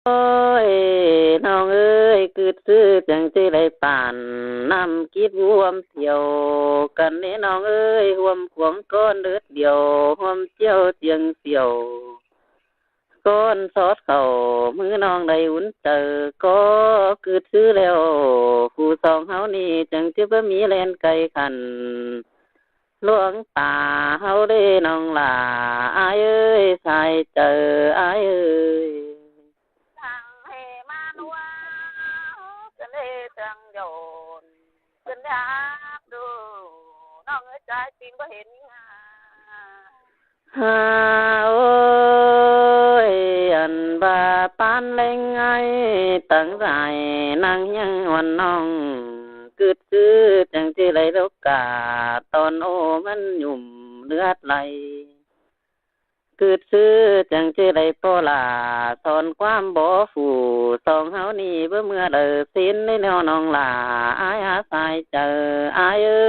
โอ้ยน้องเอ้ยกึดซื้อจังสิได้ปานน้ำกิดรวมเที่ยวกันนี่น้องเอ้ยรวมขวงก้อนเลือดเดียวรวมเจียวเจียงเสี่ยวก้อนซอดเข้ามือน้องได้อุ่นเจอก็กึดซื้อแล้วผู้สองเฮานี่จังสิบ่มีแลนไกลคันหลวงตาเฮาเด้น้องหลาอายเอ้ยสายเจออายเอ้ยทั้งให้มานัวกันเลยจังโยนกันอยากดูน้องเอ้ยใจจริงบ่เห็นงาโอ้ยอันบาปานเล่งไงตั้งใจนั่งยังวันน้องกึดซื้อจังสิไหลโลกาตอนโอมันยุ่มเลือดไหลกึดซื้อจังสิไหลโปลาสอนความบ่ฟูสองเฮานี่เบ่เมื่อเด้อสิ้นในแนวน้องหลาอายอาศัยเจออายเอ้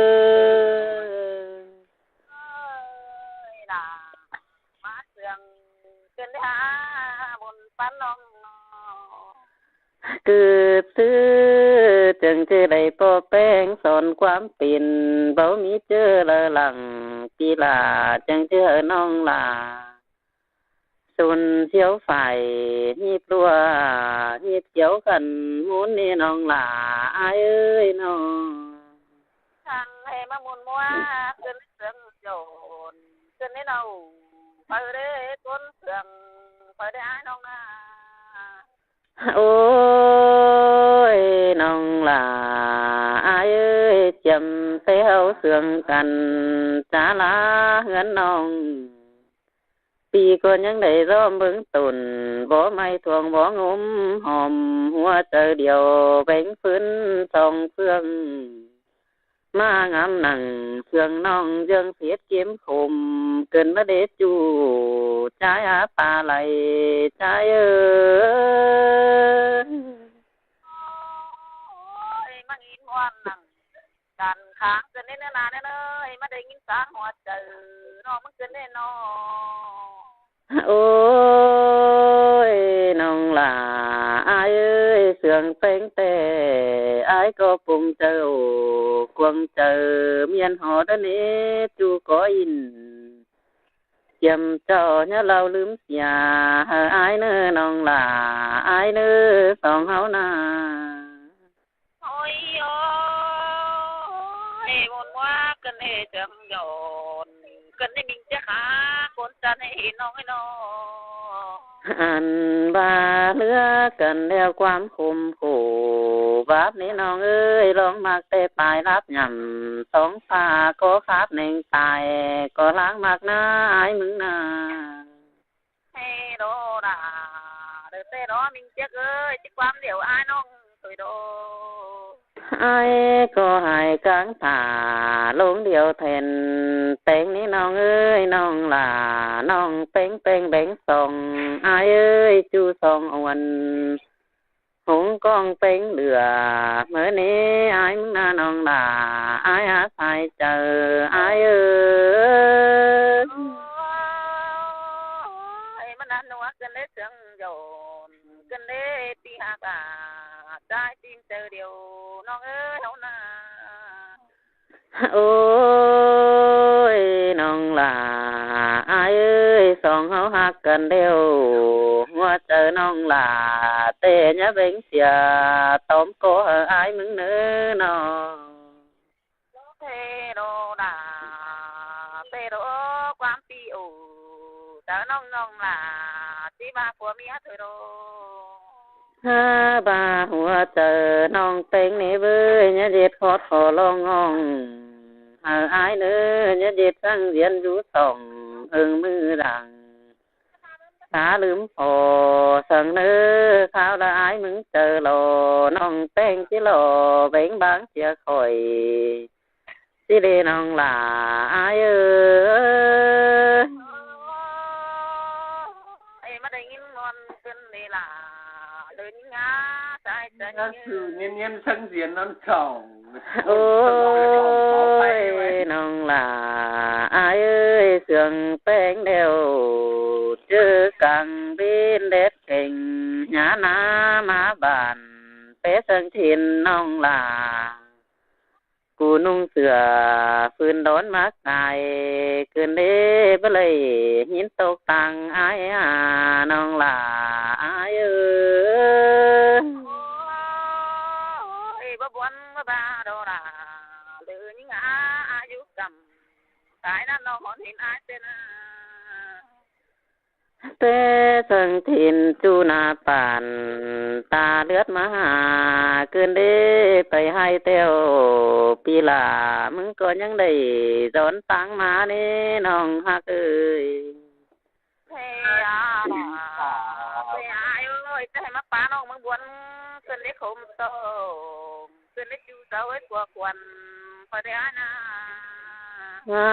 ยล่ะมาเสื่องเกินหาบนปันน้องกึดซื้อจังสิได้ปอแป้งสอนความเป็นเบ่มีเจอละหลังกีฬาจังเจอน้องหลาส่วนเที่ยวฝ่ายฮีบรัวฮีบเที่ยวกันมุนนี่น้องหลาอายเอ้ยน้องทางให้มามุนมัวเกินเสื่องโยนเกินให้เราไปเด้ต้นเสื่องไปได้อายน้องนาโอ้ยน้องหลาอายเอ้ยจำเต้าเสื่องกันจาลาเฮือนน้องปีก่อนยังได้ร้อมเบิ่งตุนบ่ไม่ทวงบ่งมหอมหัวใจเดียวแบ่งฟื้นสองเฟืองมางามหนังเฟืองน้องยังเสียดเก็มคมเกินมาเดจูใจอาปาไหลใจเอ้ยมายินวันนั่งกันค้างเกินได้นานๆเลยมาได้ยินสางหัวใจน้องมันเกินได้น้อโอ้ยน้องหลาอายเอ้ยเสื่องเป้งแต่อายก็ปุ่งเจ้ากวงเจอเมียนหอดนี้จูก็อินเจียมเจ้าเนี่ยเราลืมเสียอายเน้อน้องหลาอายเน้อสองเฮานาโอ้ยโอ้ยวนว่ากันให้จังโยนกันได้มิงจะหาคนจันให้น้องให้น้องอันบาเลือกันแล้วความคมขู่บาปนี้น้องเอ้ยลองมักแต่ปลายรับย่ำสองฟ้าก็คาบหนึ่งตายก็ล้างมากหน้าอายมึงนาให้โดดาเด้อแต่รอมิงเจ๊กเอ้ยจิความเดี๋ยวอายน้องตุยโดอายก็หายกลางตาลงเดียวแทนแต่งนี้น้องเอ้ยน้องหลาน้องเป้งเป้งแบ่งส่องอายเอ้ยจูส่องอวันหงกองเป้งเหลือเมื่อนี้อายมึงนาน้องหลาอายอาศัยเจออายเอ้ยมันนั่นว่ากันได้เสียงโยนกันได้ตีหากาใจจริงเจอเดียวน้องเอ้ยเฮานาโอ้ยน้องหลาอายเอ้ยสองเฮาฮักกันเดียวหัวใจน้องหลาเต้ยะเบ่งเสียต้อมก็อายมึงเน้อน้องเทโดดาเตโดความปีโอตาน้องหลาสิมาผัวเมียเธอโดบาหัวเจอน้องเต็งนี่เว้ยเนี่ยเด็ดขอดขอลองงองอายเนื้อเนี่ยเด็ดสั่งเรียนอยู่ส่องมือดังขาลืมพอสั่งเนื้อข้าวละอายมึงเจอหล่อน้องเต็งสิหล่อเบ่งบางเสียคอยสิเดน้องหลาอายมาได้ยินนอนขึ้นนี่ล่ะเดินงาใจนั่นคือเนียนๆทั้งเสียนนั้นช่องโอ้ยน้องหลาอายเอ้ยเสื่องแป้งเดียวเจอกลางดินเด็ดเก่งยา านามาบ้านไปเสิงถิ่นน้องลากูนุ่งเสื้อฟื้นโดนมากายเกินเด้บ่เลยหินตกตังอายน้องลาอายเอ้ยบ่บ่นบ่บาดอราเดือยิงอายุกำตายนั้นน้องหอนเห็นอายเตนะเตเสิงถิ่นจูนาปานตาเลือดมาหาเกินเด้ไปให้เต้วปีลามึงก็ยังได้สอนตังมานี่น้องฮักเอ้ยเฮ้ยเฮ้ยอายเอ้ยจะให้มาปาน้องมึงบวนเกินได้คมโตเกินได้จูเจ้าไว้กว่าควันพอได้นะโอ้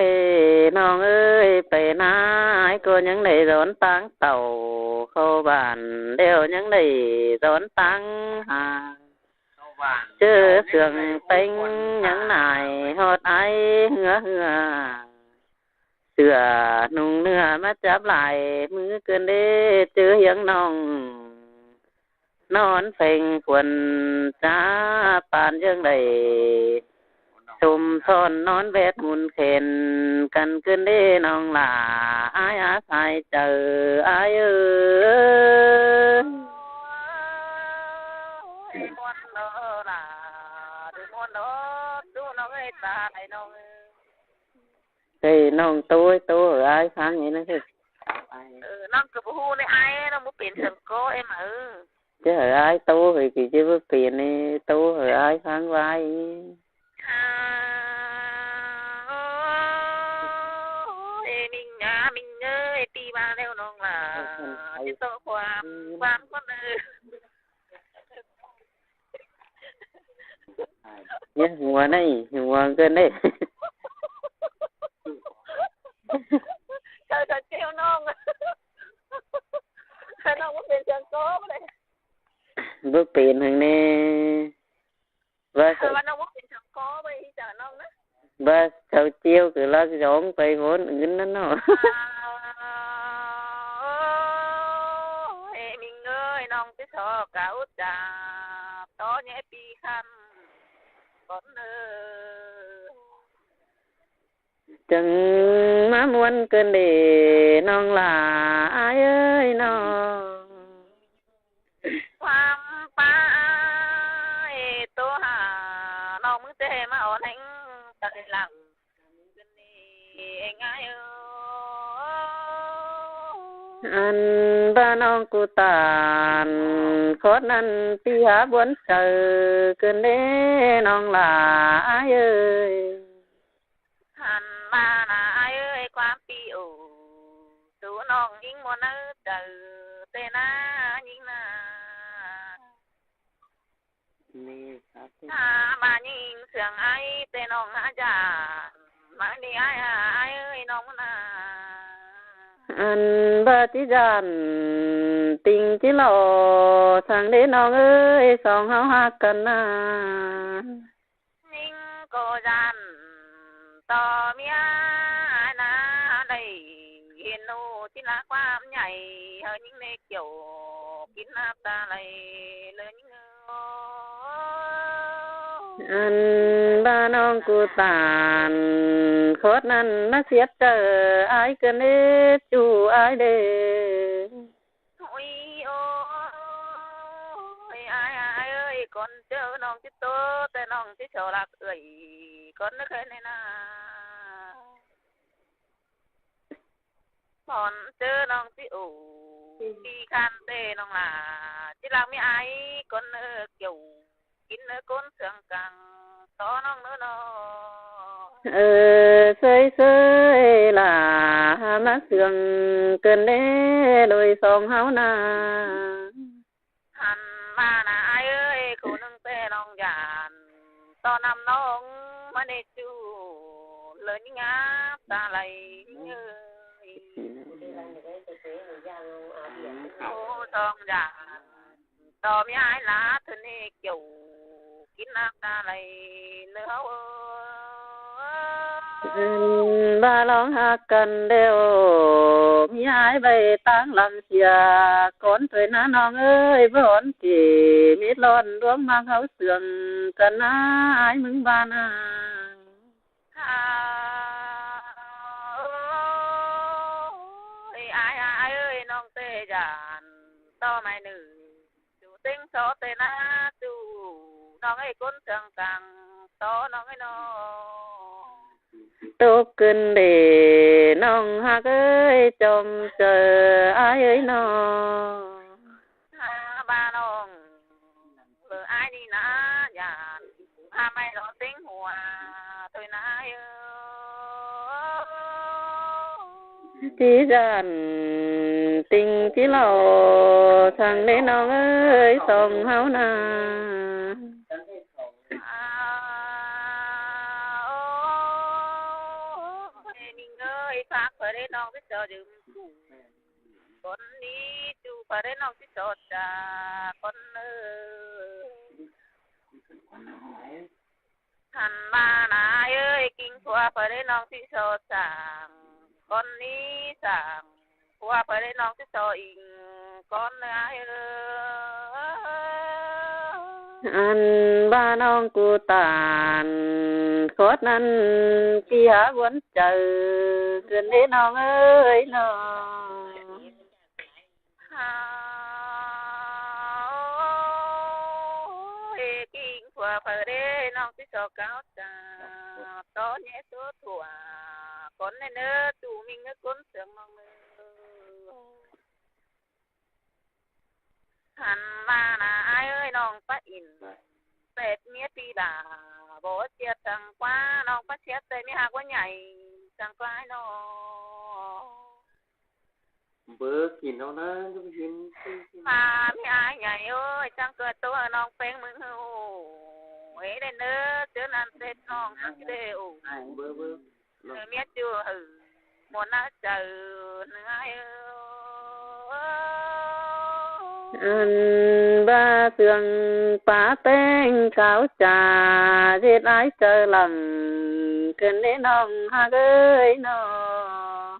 ยน้องเอ้ยไปนาไอ้ก็ยังได้สอนตังเต่าเข้าบ้านเดี๋ยวยังได้สอนตังหาเจอเสื่องเต็งยังนายฮอดไอเหือเสื้อนุ่งเนื้อมาจับไหลมือเกินเด้เจอยังน้องนอนเพ่งควนจ้าปานยังได้ชุมทอนนอนเวทมุนเข็นกันขึ้นเด้น้องหลาอายอาศัยเจออายเอ้ยมวนโนราดูมวนโนดูน้องเอ้ยตาไอ้น้องเฮ้ยน้องตัวอายฟังนี่นะคือน้องก็บ่ฮู้ในอายน้องบ่เป็นสังโกเอ็มchứ hỡi ai tu thì chỉ với tiền đi tu hỡi ai phán vai mình ơi đi ba leo nong là cái tổ quan con ơi nhé mùa này mùa cơn đấy trời treo non non có tiền chân cố đây bước tiền thằng nè và nó có tiền chân cố bây giờ non đó ba sao chiêu cứ lo dọnไปvốn ứng nó nó mình ơi non cái sọ cả út trà to nhẹ pi khăn con ơi chẳng má muốn cơn để non là ai ơi nonความป้าตัวหาน้องมึงเจมาอ่อนแหงตะหลังกันนี่ง่ายอันบ้านน้องกูตานขอนั้นพี่หาบวนเจอเกินเด้น้องหลาเอ้ยหันมาหน้าเอ้ยความปีโอตัวน้องยิงบ่เนอเจอเตนายิงนานี่ครับมายิงเสียงไอ้เตน้องอาจารย์มานี่ไอ้เอ้ยน้องนาอันบาติจานติงจิหล่อทางเด้น้องเอ้ยสองเฮาฮักกันนะนิ่งก็จันต่อเมียนะได้เห็นหนูที่ละความใหญ่เฮายิ่งในเกี่ยวกินน้ำตาไหลเลยยิ่งอันบ้านน้องกูตานโคตรนั้นมาเสียเจออายกันเด้จูอายเด้โอ้ยโอ้ยอายเอ้ยก่อนเจอน้องที่โตแต่น้องที่เฉารักเอ้ยก่อนนึกเคยในนาก่อนเจอน้องที่โอ้ปีคันเตน้องล่ะที่หลังมีไอ้ก่อนเกี่ยวกินก้นเสืองกังต่อน้องเนาเซยล่ะมาเสืองเกินเด้โดยสองเฮานาหันมาหน้าเอ้ยคู่นึงเตน้องยานต่อนำน้องมาเนจูเลยนี่งาตาไหลเอ้ยโอ้ทองยานต่อมีไอ้ลาเธอนี่เกี่ยวกินน้ำตาไหลเนื้อ บ่าลองหักกันเด้วมีหายไปตั้งลำเสียคนถอยหน้าน้องเอ้ยบ่อนที่มีร้อนรวมมาเขาเสื่องกันนะอายมึงบ้านาอายเอ้ยน้องเตยานต่อไม่หนึ่งจูติ้งโซเตนะจูน้องไอ้คนเสื่องกังต่อน้องไอ้น้องตกขึ้นเด้น้องหักเอ้ยจมเจออายเอ้ยน้องบ้าน้องเบออายนี่นะยานไม่รอติ้งหัวถอยนะเอ้ที่จันติงที่เราทางได้น้องเอ้ยส่งเฮานาฝากเพื่อได้น้องที่จอดื่มคนนี้จูเพื่อได้น้องที่จอจากคนหันมาหนาเอ้ยกิ่งขัวเพื่อได้น้องที่จอจากคนนี้สั่งขัวเพื่อได้น้องที่จออิงคนเนื้ออันบ้าน้องกูตานโคตรนั้นกี่หาวนเจอเกินได้น้องเอ้ยน้องกิ่งขัวเพื่อได้น้องที่จอเก้าจ้าตอนนี้ตัวถั่วคนในเนื้อจูมิงเนื้อก้นเสียงน้องเนื้อหันมาหนาเอ้ยน้องปะอินเป็ดเมียตีดาบ่เจียดจังกว่าน้องปะเชียดแต่มีหากว่าใหญ่จังกลายน้องเบิกกินเอานะทุกชิ้นมามีอายใหญ่เอ้ยจังเกิดตัวน้องเป้งมึงหูเฮ้ได้เนื้อเจอนั้นเสร็จน้องสักเดียวเบิกเมียจูหมดน่าเจอเนื้ออันบ้าเสื่องป่าแป้งขาวจ่าเฮ็ดอ้ายเจอหลังเกินได้น้องหักเอ้ยน้อง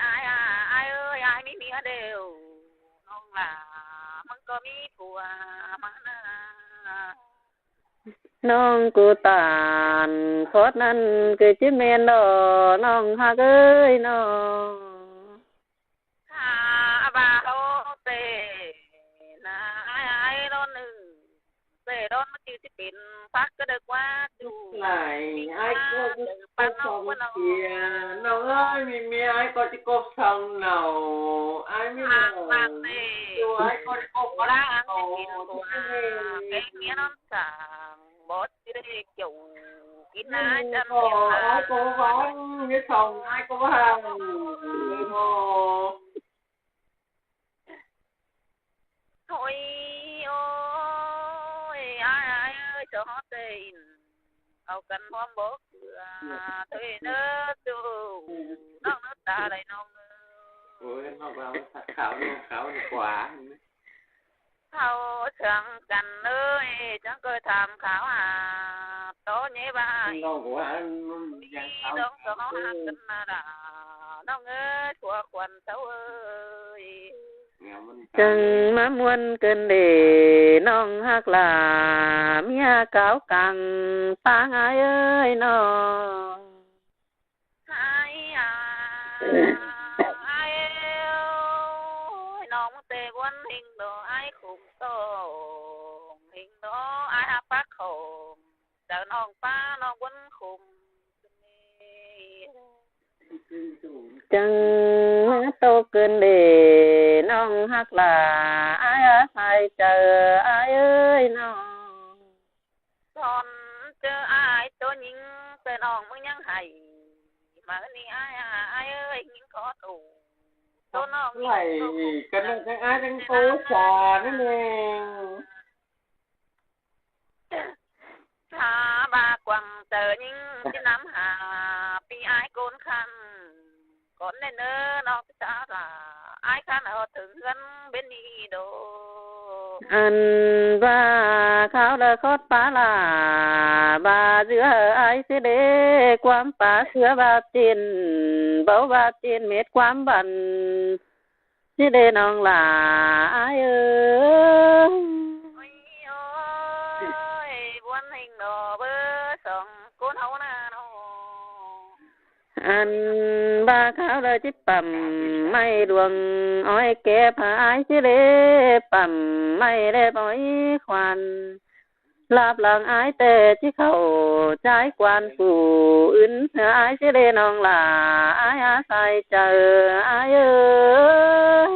อายเอ้ยอายมีเมียเดียวน้องล่ะมันก็มีผัวมันนะน้องกูตานโคตรนั้นคือจิแม่นดอน้องหักเอ้ยน้องบ่าโอเตนะอายโดนหนึ่งเตโดนมันสิเป็นพักก็ดึกว่าจูไหลอายก็ปันน้องเสียน้องเอ้ยมีเมียอายก็สิกบส่องเนาอายมีน้องอยู่อายก็สิกบบ่ได้อันสิกินตัวเก่งเมียน้องสางบ่สิได้จูกินนะจังอายก็หวังมีส่องอายก็ว่าโอ้ยโอ้ยอายเอ้ยจอเต้นเอากันพร้อมบ่เบื่อเธอเด้อจูน้องน้ำตาไหลน้องโอ้ยน้องเราขาวนี่ขาวดีกว่าเขาเชิงกันเอ้ยจังเคยถามขาวหาโตนี้บ่น้องว่ายังขาวน้องสองหักกันมาด่าน้องเอ้ยขัวควันเจ้าเอ้ยจังมามวนเกินเด้น้องหักหลาเมียเก่ากังตาหายเอ้ยน้องหายน้องเตวันหิงโดไอ้ขุมโตหิงโดไอ้หักปักโขมเจ้าน้องป้าน้องวันขุมจังมาโตเกินเด้น้องหักหลาอายอาศัยเจออายเอ้ยน้องตอนเจออายตัวหญิงแต่น้องมึงยังให้มานี่อายเอ้ยหญิงขอตู่ตัวน้องไหลกันจังอายจังโตสานั่นเองถ้าบากวังเจอหญิงที่น้ำหาปีอายโกนคันก่อนเน้อน้องสาลาอายคันเอาถึงกันเป็นนี่โด อันว่าข้าวละคอดปลาลาบาเสือไอสิเดความป่าเสือบาจินเบาบาจินเม็ดความบันสิเดน้องหลาเอ้ยบวนหิงดอเบอสองก้นเฮานาโนอันบาข้าวเลยจิปั่มไม่ดวงอ้อยแก่ผายสิเดปั่มไม่ได้ปล่อยควันลาบหลังอายแต่ที่เขาใจกวนผู้อื่นอายสิเดน้องหลาอายอาศัยเจออายเอ้ย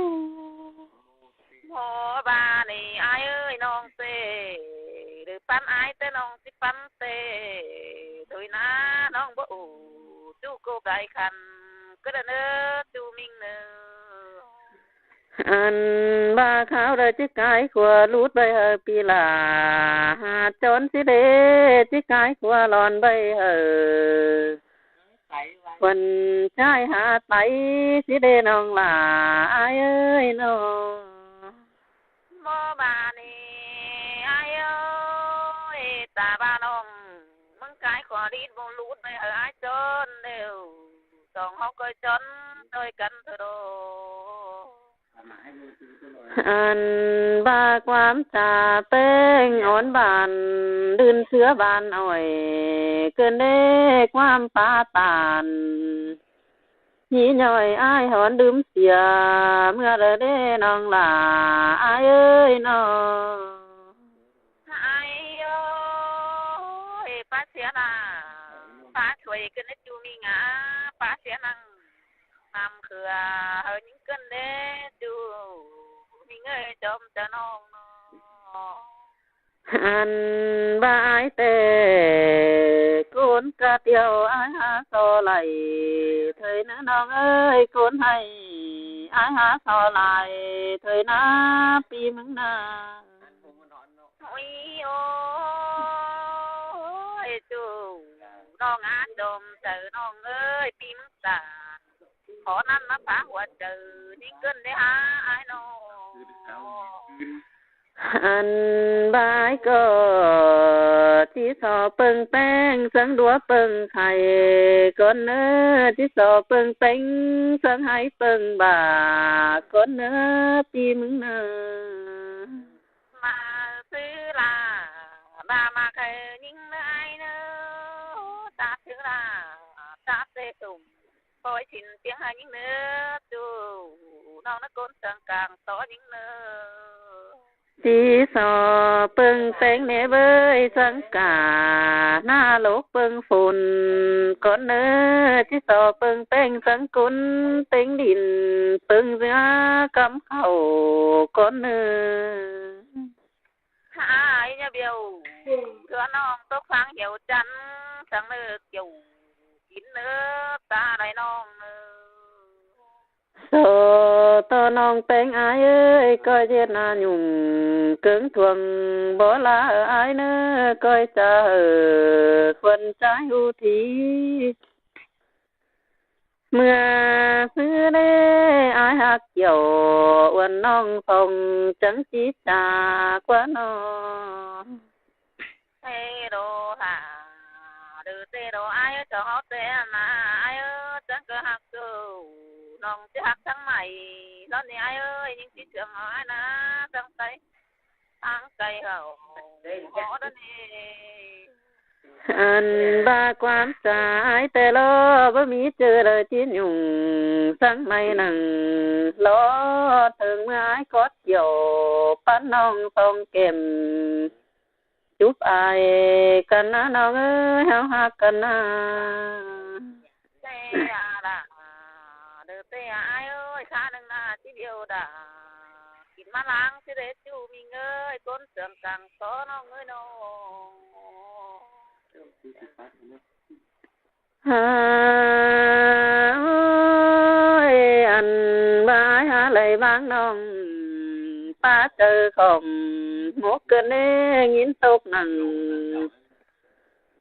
หมอบานี่อายเอ้ยน้องเตหรือปันอายแต่น้องสิปันเตโดยนะน้องบ่จูโกไกคันก็เด้อจูมิงเนออันบาขาวเลยจิกายขัวรูดใบเฮปีลาหาจนสิเดจิกายขัวหลอนใบเฮวันชายหาไตสิเดน้องหลาอายเอ้ยน้องมอบานี่อายเอ้ยตาบาน้องมึงกายขอรีดบ่รูดใบเฮอายจนเร็วต้องเฮาก็จนด้วยกันเถอะโดอันบาความจาเป้งอ่อนบานดืนเสือบานอ้อยเกินเด้ความปาตานหีย่อยอ้ายหอนดื่มเสียเมื่อเด้น้องหลาอ้ายเอ้ยน้องอ้ายโอ้ยป้าเสียน่ะป้าช่วยกันจูมีงาป้าเสียนังนำคือเฮายิงกันเด้จูมีเงยจมจะน้องอันบายแต่โกนกะเตียวอายหาซอไหลเถยนะน้องเอ้ยโกนให้อายหาซอไหลเถยนะปีมึงนาโอ้ยโอ้ยจูน้องอาดมเจอน้องเอ้ยปีมึงตาขอนั้นมาพาหัวเจอนี่เกินได้หาอ้ายน้องอันบายก็ที่สอเปิงแป้งสังดัวเปิงไข่ก่อนเนื้อที่สอเปิงแป้งสังให้เปิงบ่าก่อนเนื้อปีมึงเนื้อมาซื้อลาบามาเคยยิงเนื้อไอ้เนื้อตาซื้อลาตาเตตุ่มปล่อยฉินเสียงให้ยิงเนื้อจูน้องนักก้นสังกลางต่อยิงเนื้อที่สอเปิงแป้งเนเบยสังกาหน้าโลกเปิงฝุ่นก่อนเนื้อที่สอเปิงแป้งสังกุนเต็งดินเปิงเสือกำเข้าก่อนเนื้อหายเนี่ยเบียวเถือน้องตกฟังเหี่ยวจันสังเนื้อเกี่ยวกินเนื้อตาไรน้องเนื้อโซตอน้องแป้งอายเอ้ยก้อยเจ็ดนาหยุ่งเกิงทวงบ่ลาอายเนื้อก้อยจะคนใจอุทีเมื่อซื้อเด้อายหักเกี่ยววันน้องทองจังจิจากว่าน้องเฮโรหาดูเตโรอายจะฮอเตนาอายจังก็หักกูน้องจะหักทั้งใหม่แล้วนี่อายเอ้ยยิ่งสิเชื่องอายนะจังไสทางไกลเฮาขอเด้อนี่อันบาความสายแต่รอบ่มีเจอเลยที่ยุ่งสังไม่นั่งรอถึงเมื่ออายกอดเกี่ยวปั้นน้องทองเก็มจุบอายกันนะน้องเอ้ยเฮาฮักกันนะเตอะล่ะเด้อเตอะอายเอ้ยขานึงน่ะที่เดียวดากินมาล้างสิเด้จูมีเงยก้นเสื่อมกลางซอน้องเอ้ยน้องอันบายหาเลยบางน้องป้าเจอของหมกเกินเน่ยินตกหนัง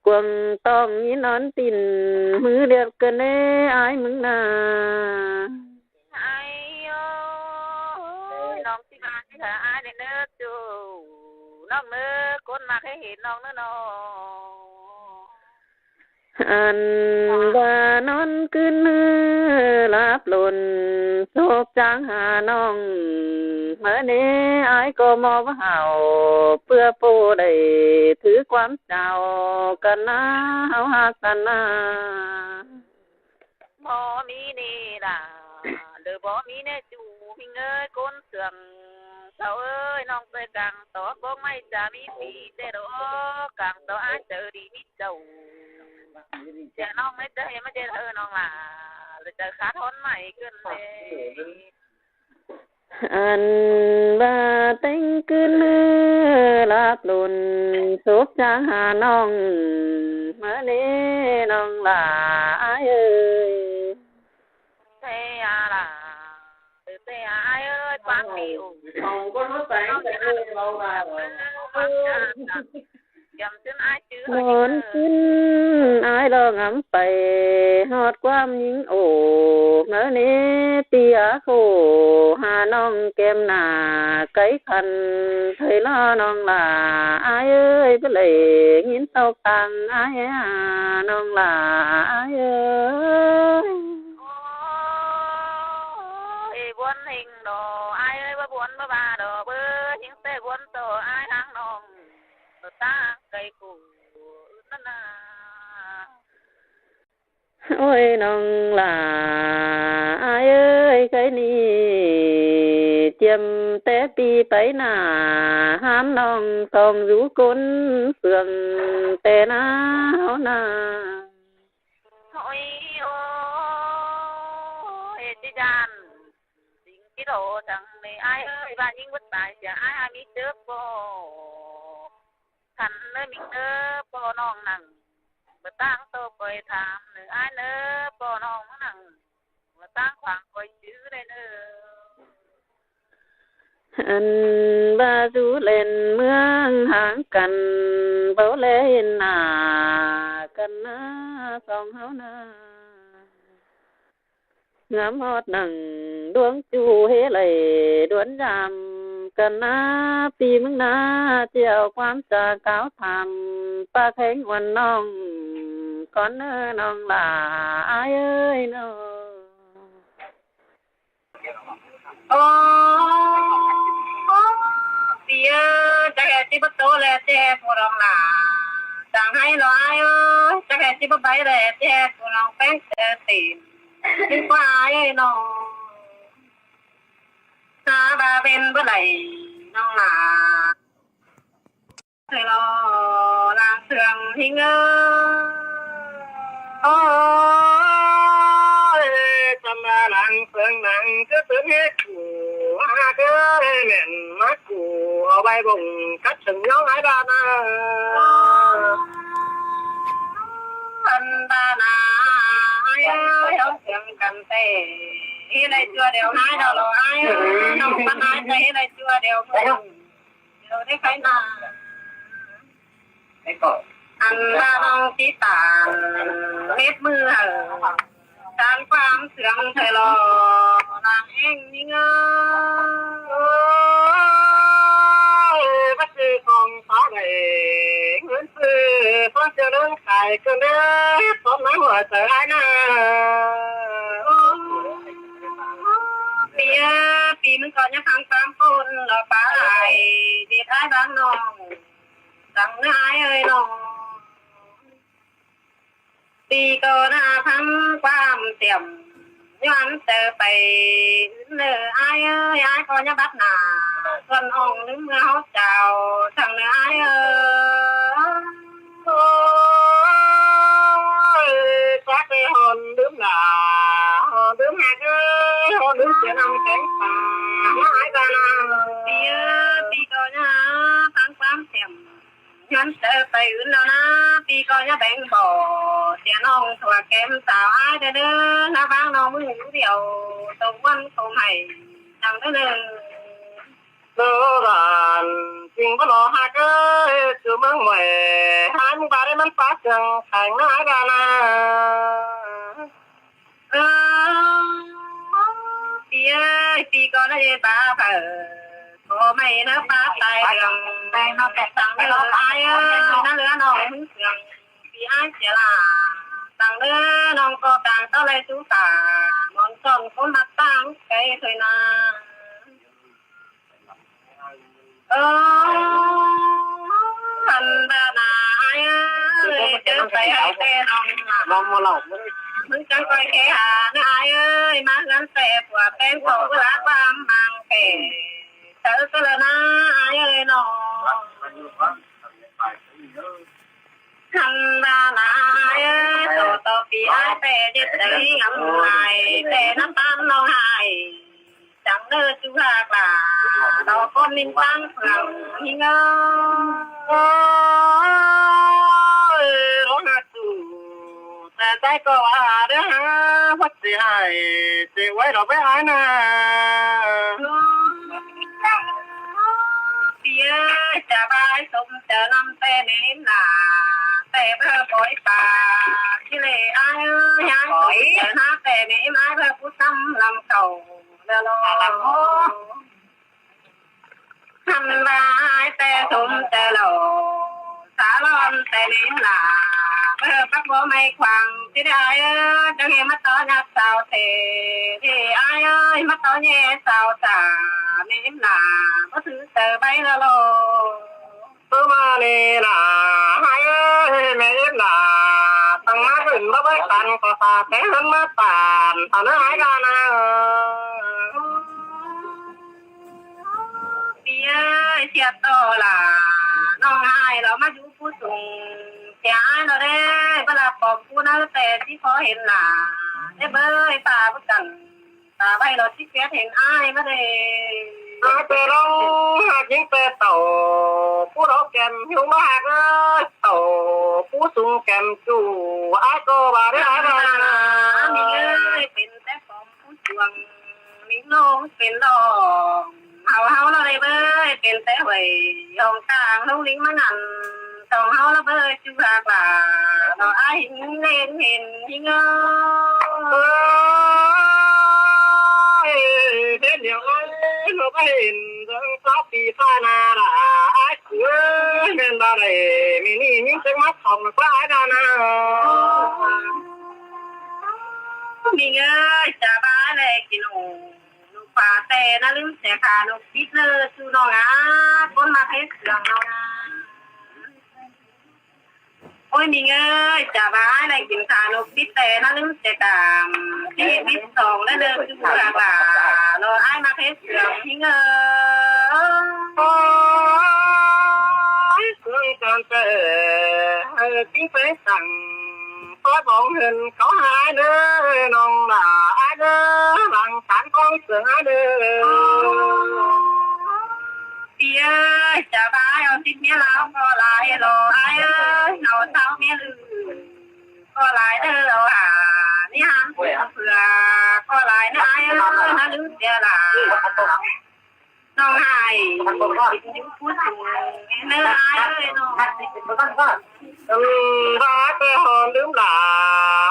กวงต้องยินนอนติ่นมือเดือดเกินเน่อายมึงนาไอ้โอ้น้องสิมาสิหาอายเด้อจู เนื้อคนมาให้เห็นน้องเนื้อน้อง อันว่านอนขึ้นลาบหล่นโศกจางหาน้องเมื่อนี้อายก็มอบเห่าเพื่อปูได้ถือความเจ้ากันนะเฮาหักกันนะบ่มีนี่ล่ะเด้อบ่มีแน่จูมีเงยคนเสื่องเจ้าเอ้ยน้องเตยกลางต่อก็ไม่จะมีปีแต่ดอกกลางต่ออาจเจอดีมิเจ้าจะน้องไม่เจอไม่เจอเธอน้องล่ะเลยจะขาทนใหม่ขึ้นเลยอันว่าเต็งขึ้นลาบหล่นโศกจางหาน้องเมื่อนี้น้องลาเอ้ยเสียล่ะเสียเอ้ยฟังดิวkhông có nói tánแต่เรื่องเรามายำซึ่งอายชื่อน อนขึ้นอายลองหำไปหอดความยิงโอเมื่อนี้เปียโคหาน้องแก้มหน้าไก่คันเคยล้อน้องลาอายเอ้ยไปเลยยินเต้าตังอายน้องลาอายเอ้ยบวนหิงดออายเอ้ยว่าบวนบ้าดอเบอร์หิงเต้บวนโตอายทางน้องตาไก่กูนั่นน่ะโอ้ยน้องลาอายเอ้ยใครนี่เจียมแต่ปีไปหน้าห้ามน้องต้องรู้คนเสื่องแต่หน้าเฮานาโอ้ยโอ้ยจิจันสิ่งที่โดจังในอายเอ้ยบ้านยิ่งวัดตายจะอายมีเจอบ่ขันเนื้อมิงเนื้อปอน้องนั่งมาตั้งโตคอยถามเนื้ออายเนื้อปอน้องนั่งมาตั้งขวางคอยชื่อได้เนื้ออันบาจูเล่นเมืองห่างกันเบาเล่นหน้ากันนะสองเฮานะงามฮอดหนังดวงจูเฮเลยดวนยามกันนะปีมึงนะเจียวความจากเก้าทำป้าแข็งวันน้องก่อนเน้อน้องลาอายเอ้ยน้องโอ้ปีเอ้ยจะแค่ที่ประตูแล้วแจ้พวกเราล่ะสั่งให้เราอายเอ้ยจะแค่ที่ประตูแล้วแจ้พวกเราแป้งเจอตีนที่ว่าไอ้น้องหาบาเป็นเมื่อไหร่น้องหลาให้รอลางเสื่องทิ้งโอ้ยจำมาหลังเสื่องหนังก็เสื่องให้กูหาเกิดเหม็นมากูเอาไว้บ่งกัดถึงน้องไอ้บ้านาอันบ้านาเอาเสื่องกันเต้ที่ไรตัวเดียวหายเราหายน้องมันหายใจที่ไรตัวเดียวเดี๋ยวได้ใครมาไอ้ก่อนอันว่าน้องที่ตาเม็ดมือตามความเสื่อมเธอรอนางเองนี่เงาบัดซื้อของฟ้าเลยเงินซื้อฟ้าจะเรื่องขายก็เนื้อสมน้ำหัวเสือนะปีมึงก่อนยังพัง3 คนเราไปดีท้ายบ้านน้องสั่งนายเอ้ยน้องปีก่อนทำความเสี่ยมย้อนเจอไปเนื้ออายเอ้ยอายก็ยังบัดหนาส่วนอ่องนึกเมื่อเขาเจ้าสั่งเนื้ออายเอ้ยโอ้ยจักไปหอนลืมหนาลืมหักเอ้ยหอนลืมเสียน้ำแข็งป่าหายกันนะปีก่อนยังพังความเสี่ยมย้อนเจอไปอื่นแล้วนะปีก่อนยังแบ่งบ่อเสียน้องถั่วแก้มสาวอายเด้อนะฟังน้องมือเดียวตรงวันตรงให้จังเด้อเลิกกันจริงบ่หล่อหักเอ้ยจูมึงแหวหายมึงบาได้มันฟ้าจังแข่งหน้ากันนะปีเอ้ยปีก่อนได้ตาเผลอโค ไม่นะป้าตายเรื่องแดงนอกแต่สั่งไม่รอตายนั่นเหลือน้องมึงเสื่อมปีอ้ายเสียละสั่งเนื้อน้องก็ต่างเต้าไรสู้ตามอนจนคนมาตั้งใจเคยนาอันดานาเจอใส่ให้แต่น้องลองมาหลอกมึงจังคอยแค่หาเนื้อเอ้ยมาเงินเสพว่าเป็นของเวลาความมังเปเธอก็ละนะเอ้ยน้องคันดานาเอ้ยต่อปีไอ้แต่เด็ดใจงำไงแต่น้ำตาน้องหายจังเนื้อจุฬากล่าเราก็มินตั้งหลังหิงร้องสู่แต่ใจก็ว่าเด้อวัดสิให้สิไว้เราไปหานาเปียจะบายสมจะนำแต่เน้นหนาแต่เพื่อปล่อยป่าที่เล่อ้ายยังปล่อยจะหาแต่เน้นไม้เพื่อผู้ซ้ำลำเก่าแล้วรอทำลายแต่สมแต่หล่อสาลอนแต่เน้นหนาเพื่อปักบัวไม่ขวางที่ได้จะเห็นมาต่อนักสาวเทที่อายมาต่อแย่สาวสาเน้นหนาก็ถือเตอใบละโลตัวมาเนี่ล่ะให้เน้นหนาตั้งมาขึ้นมาไว้ตันก็ตาแข็งหันมาตานตอนนั้นหายกันนะเปียเชียต่อล่ะน้องหายเรามาอยู่ผู้สูงเสียเราได้เวลาปอบผู้นั้นแต่ที่ขอเห็นล่ะได้เบยตาประกันตาใบเราที่เสียเห็นอ้ายมาเลยอาเปร้องหากยิงเปเต่าผู้รอแกมหิวมากเต่าผู้สูงแกมจู่อ้ายก็บาได้อ้ายบามีเอ้ยเป็นแต่ปอมผู้จวงมีน้องเป็นดอกเฮาเราได้เบยเป็นแต่หวยยองกลางน้องลิงมานั่นต้องเฮาเราเบยจุฬากล่าเราอ้ายเล่นเห็นยิงเห็นเดี๋ยวเราไปเห็นเรื่องสาวปีฟ้านาละอ้ายเอ้ยเป็นอะไรมีนี่ยิ่งจะมาทองฟ้าดานามีเงยจะบ้าเลยกินโลูกป่าแต่น่าลืมเสียขาลูกพิษเลยชูน้องอ่ะคนมาให้เสียงน้องอ่ะโอ้ยมีเงยจะบ้าเลยกินขาลูกพิษแต่น่าลืมเสียกามที่พิษสองแล้วเดินจุกหลากหลาเราไอ้มาให้เสียงมีเงยเสียงกันแต่ทิ้งไปสั่งก็บอกเห็นเขาหายเด้อน้องหล่าเด้อหลังฐานของเสือเด้อเปียจะบ้าเอาติดเมียแล้วก็ลายรอไอ้เอาเท้าเมียลือก็ลายเด้อเอานี่หันเผื่อก็ลายนะไอ้หันลืมเสียละน้องหายยิ้มพูดถึงเนื้อไอ้น้องรักหอมลืมหล่า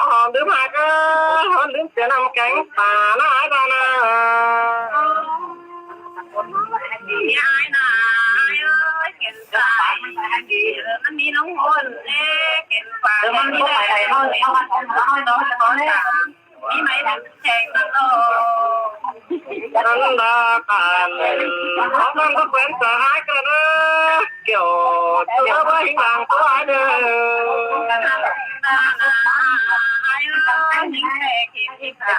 หอมลืมหักหอมลืมเสียน้ำแข็งป่าหน้าบ้านาพี่ไอ้น่ะเข็นใจมันมีน้องคนเข็นป่ามันมีอะไรเขามีไหมแข่งกันโลนั่นดากันของมันก็เป็นสายกันเด้อเกี่ยวตัวไว้หลังตัวเด้อยิ่งแค่เข็มยิ่งตา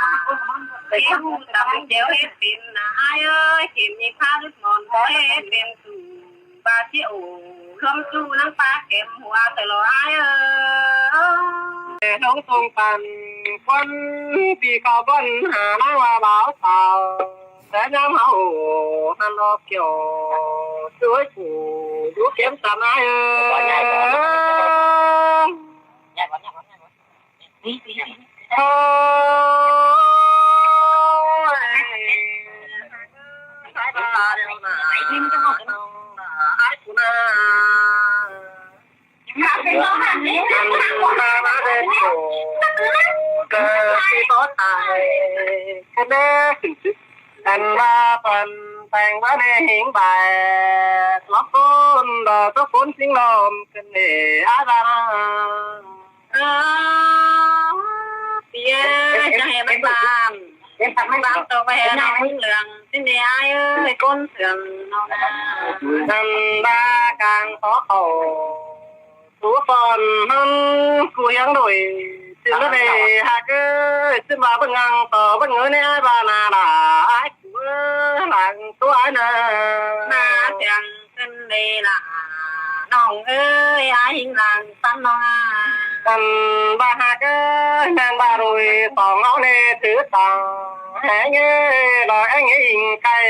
เสียหูดำเดี๋ยวเฮ็ดเป็นนะไอ้เอ้ยเข็มยิ่งพาลึกนอนเฮ็ดเป็นสู่ปลาเชี่ยวลมจูน้ำปลาเข็มหัวตลอดไอ้เอ้ยน้องทรงปันคนปีเขาบนหาหน้าว่าบ่าวสาวแต่ย้ำเฮาหันรอบเกี่ยวช่วยผู้ดูเข็มสามไอ้เอ้ยโอ้ยสายตาเดียวนะยิ้มจะหมดน้องไอ้ผู้น่ามาเป็นโผเกิดที่ต้นตายคะแนนอันว่าปัน tàng bá nê hiện bài lót côn đờ có cuốn tiếng lòm kinh nề á ra tía cho hè mấy bàn em thật mấy bàn tàu về nào mấy lượng xin đi ai ơi con thường nào năm ba càng khó khổ tú còn hơn cù hiang đổi xin nó về hạ cứ xin bà bất ngang tờ bất ngờ nè bà nà đã ai cũng làng tú ai nè mà chẳng cần đi là nòng ơi ai hình làng tan nòng cần bà hạ cứ nàng bà rồi tòng áo nè thứ tòng hãy nhớ lời anh ấy cay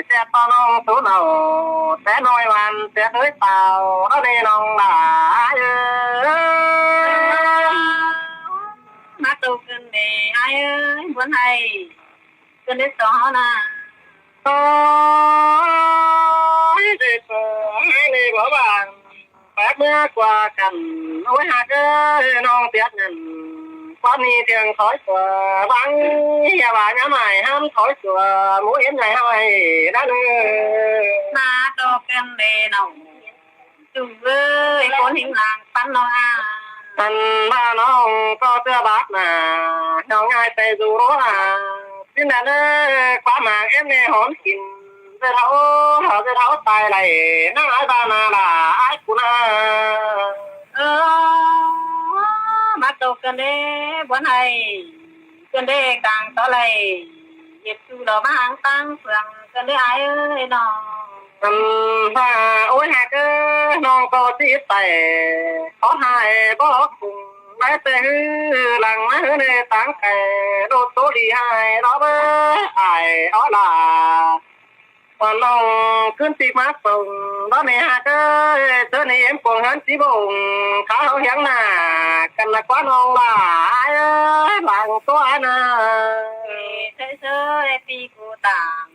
sẽ to nông số nào sẽ nói hoàn sẽ tới tàu đó đi nông là ai má tôi cần đi ai ơi muốn hay cần đi xó nè ôi thì hai này bỏ bàn bác mưa qua cành ôi hạ cứ non tiếc nhìn quan ni tiếng thói của băng nhà bà nhà mày ham thói của mỗi em này hai đã má tôi cần đi nòng chú ơi con hình làng tan nòng anh ba nó có chưa bác mà nhau ngay tay dù đó là xin là nó quá mà em này hón kín về tháo tài này nó nói ba là ai cũng má tôi cần đi muốn hay cần đi càng to này nghiệp chú đó má hàng tăng phường cần đi ai ơi nó và ôi hạ cứ non có tí tài có hai có cùng mấy tê hư lằng mấy hư nê tăng kè đô tố đi hai đó với ai đó là còn nó cứ tìm mát sùng đó nè hạ cứ thế này em còn hắn chỉ bùng khá hậu hiếm nà cần là quá non là ai ơi làng có ai nè thế giới đi cô tàng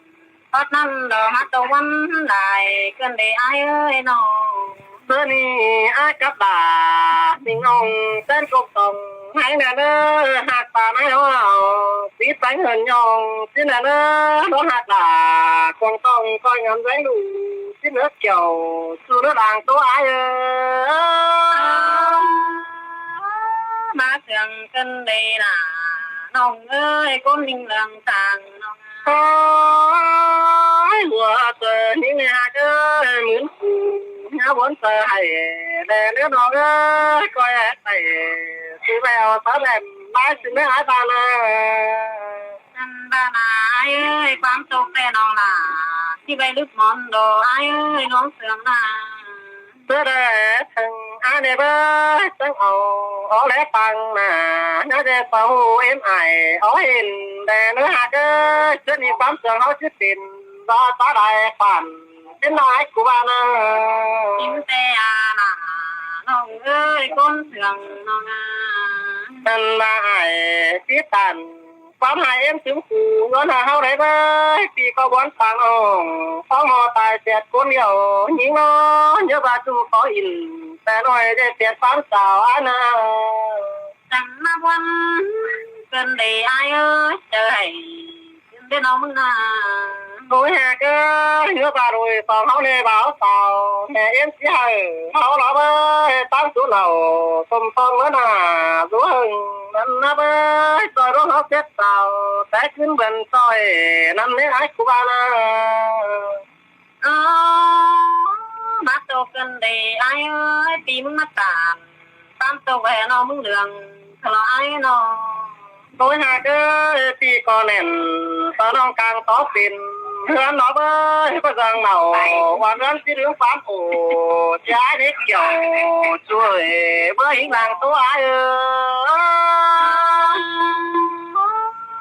tốt năm đó hát tàu văn lại cần để ai ơi nó thế này ai cấp bà tình ông tên cục tổng hay là nó hạt bà nói không biết bánh hơn nhau chứ là nó hạt là con tông coi ngắm giấy đủ chứ nước chiều chứ nó đang tố ai má thường cần để là nòng ơi con mình làng tàng nòng ôi vừa từ những nhà chứ mướn nhà bốn tờ hay để đứa nó coi hết này chứ bèo tớ đẹp bái xin mấy ai ta nè anh ba là ai ơi quán sâu xe nòng là khi bay lúc món đồ ai ơi nó sướng là tớ đây thằng ai này bơ tớ ở lẽ bằng mà nó để bảo em ai ở hình để nó hạt chứ đi quán sướng nó chứ tiền do tá đại khoản đến nói của bà nè em xe à là nòng ơi con sướng nòng anh ba ai biết tàn quán hai em chứng cụ nó là hao đấy với khi có bốn tháng có mò tài tiệt cuốn nhiều nhưng nó nhớ bà chú có inแต่nói để tiệt quán sao anh à chẳng mà quan cần để ai ơi trời để nó mừng à đối hè cơ nhớ bà rồi còn hao nè bảo sao mẹ em chỉ hay hao nó với tám số nào tôm tôm nữa nè rú hừng năm với rồi đó nó chết sao téขึ้นbên soi năm đấy ai của bà nè má tôi cần để ai ơi tìm mừng mắt tàn tam tôi về nó mừng đường thật là ai nó đối hè cơ thì còn nền tao nó càng tốt tiền hương nó với có rằng nào hoàn toàn chỉ đứng phán ổ trái đấy kiểu chuối với làng tố ai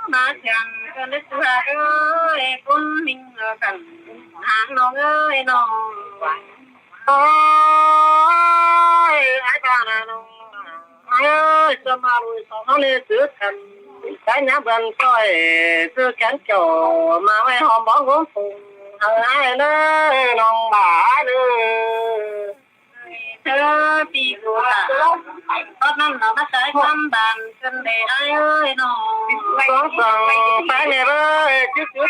má chẳng cần để sửa ơi con mình cần hàng nó ơi nó ôi ai ta nè nó ai ơi sao mà rồi sao nó lên sửa thành cái nhà bên coi sửa kén kiểu mà mấy hòm bó gốm phùng ai nữa nông bà nữa เธอปีกูตาตอนนั้นเรามาใช้ความบานกันได้ไอ้เอ้ยน้องสองสองไปเลยจุดจุด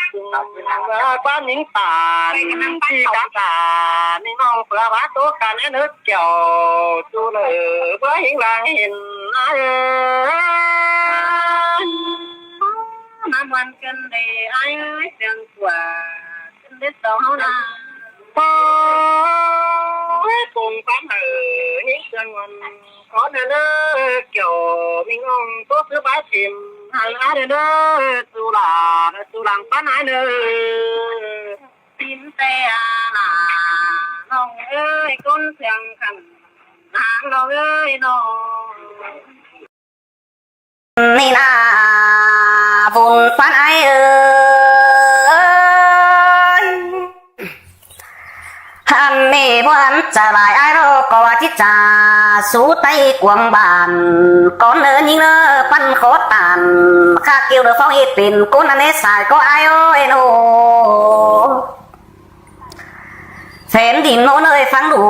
บ้านหญิงตาที่กาตานี่น้องเปล่าว่าตัวกันไอ้เนื้อเกี่ยวจูเลยเพื่อหิงลางเห็นไอ้น้ำวันกันได้ไอ้เอ้ยเสียงกว่ากันได้สองนาcùng phán hờ những chân ngon có nơi nơi kiểu mình ông tốt thứ bá chìm hàng á nơi nơi dù làm phán ái nơi tin xe là nông ơi con thèm khăn hàng nông ơi nôngนี่นะvùng phán ái ơi hắn nề muốn trả lại ai đâu cóว่าที่จ่าสู้ไต้กวงบานก่อนเนินยิงเนอปั้นโคตรตานข้าเกี่ยวเดือฟ้องอีปิ่นกูนั่นเนสายก็ไอ้โอ้ยโนแฟนดินโนเนยฟังดู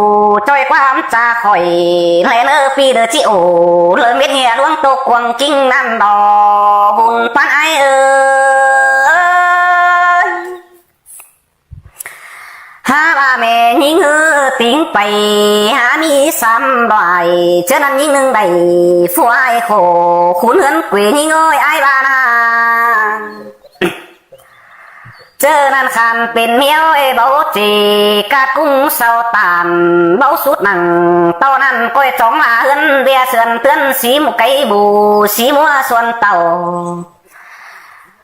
จอยความจ่าข่อยแลเนอปีเดอจิโอเลยเม็ดเหี้ยล้วงตกกวงกิ้งนั่นดอบุญปั้นไอ้เอ้หาว่าแม่ยิงติ้งไปหามีซ้ำบ่อยเจ้านั้นยิงหนึ่งใดฝ่ายโคขุนเหินเกวียิงเอ้ยไอ้บ้านาเจอนั้นคันเป็นเมียวไอ้เบาจีกากุ้งเศร้าตานเบาสุดหนังตอนนั้นก้อยจ้องมาเหินเบียเสือนเตือนสีหมุกไก่บูสีมัวส่วนเต่า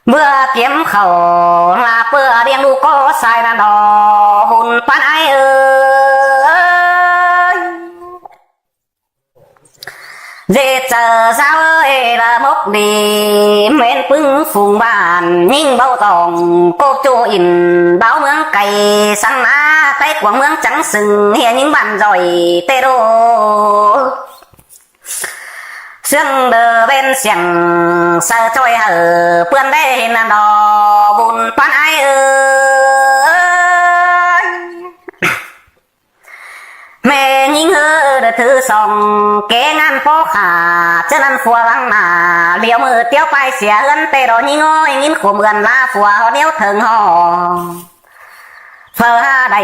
เมื่อเก็บเขาลาเปื่อเรียงดูก็ใส่นาดอหุ่นปันไอเอ้ยเจเจอสาวเอ้ละมกดีเม้นปึ้งฝูงบ้านยิ่งเบาตองโกจูอินเบาเมืองไก่สันนาไปกว่าเมืองจังสึงเฮียยิ่งบ้านจ่อยเตโรเสียงเดอเป็นเสียงเสือจอยเหอเพื่อนได้นันดอบุญปันไอเอ้ยแม่ยิงเฮอเดอถือสองแกงานพ่อขาเจ้านั้นฟัวลังนาเลี้ยวมือเตี้ยวไปเสียเงินเตะดอยิงอ้อยยิงขวมเงินลาฟัวเขาเนี้ยวถึงหอเพื่อได้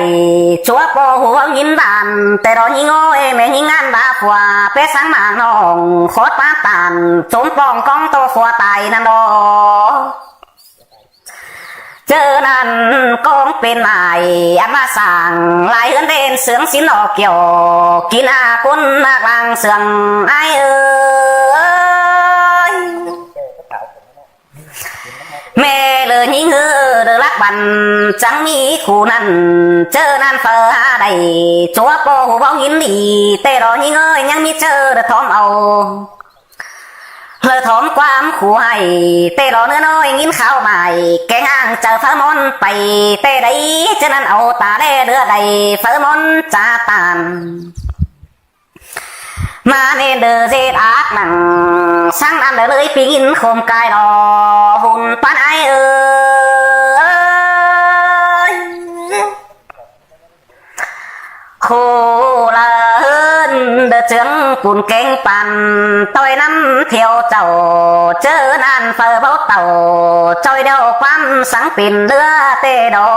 ชัวโปหัวยินดานแต่รอยิงโอ้ยแม่ยิงงานดาฟัวเป๊ะสังมาน้องโคตรป้าตานจมปองกองโตฟัวตายนั่นดอเจอนั้นกองเป็นนายอันมาสั่งลายเฮือนเด่นเสืองสินหลอกเกี่ยวกินอาคุณนากลางเสืองไอเอ้ยแม่เลยยิงเฮอเดอรักบันจังมีคู่นั้นเจอนั้นเฟอได้จัวโปหูบ้องยินดีแต่รอยิงเอ้ยยังมีเจอเดอทอมเอาเธอถอมความขู่ให้เตะรอเนื้อน้อยยินข้าวใหม่แกงอ่างเจอเฟอร์มอนไปเตะได้เจานั้นเอาตาเล่เดือใดเฟอร์มอนจ่าตานมาเนเดอเจดอาดหนังช่างอันเดอเลยปีนโคมกายรอหุ่นปันไอเอ้ยโคละเฮินเดอเจืองปุ่นเก่งปันต้อยน้ำเที่ยวเจ้าเจอนานเฟอเบาเต่าจอยเดียวความสังปิ่นเรือเตดอ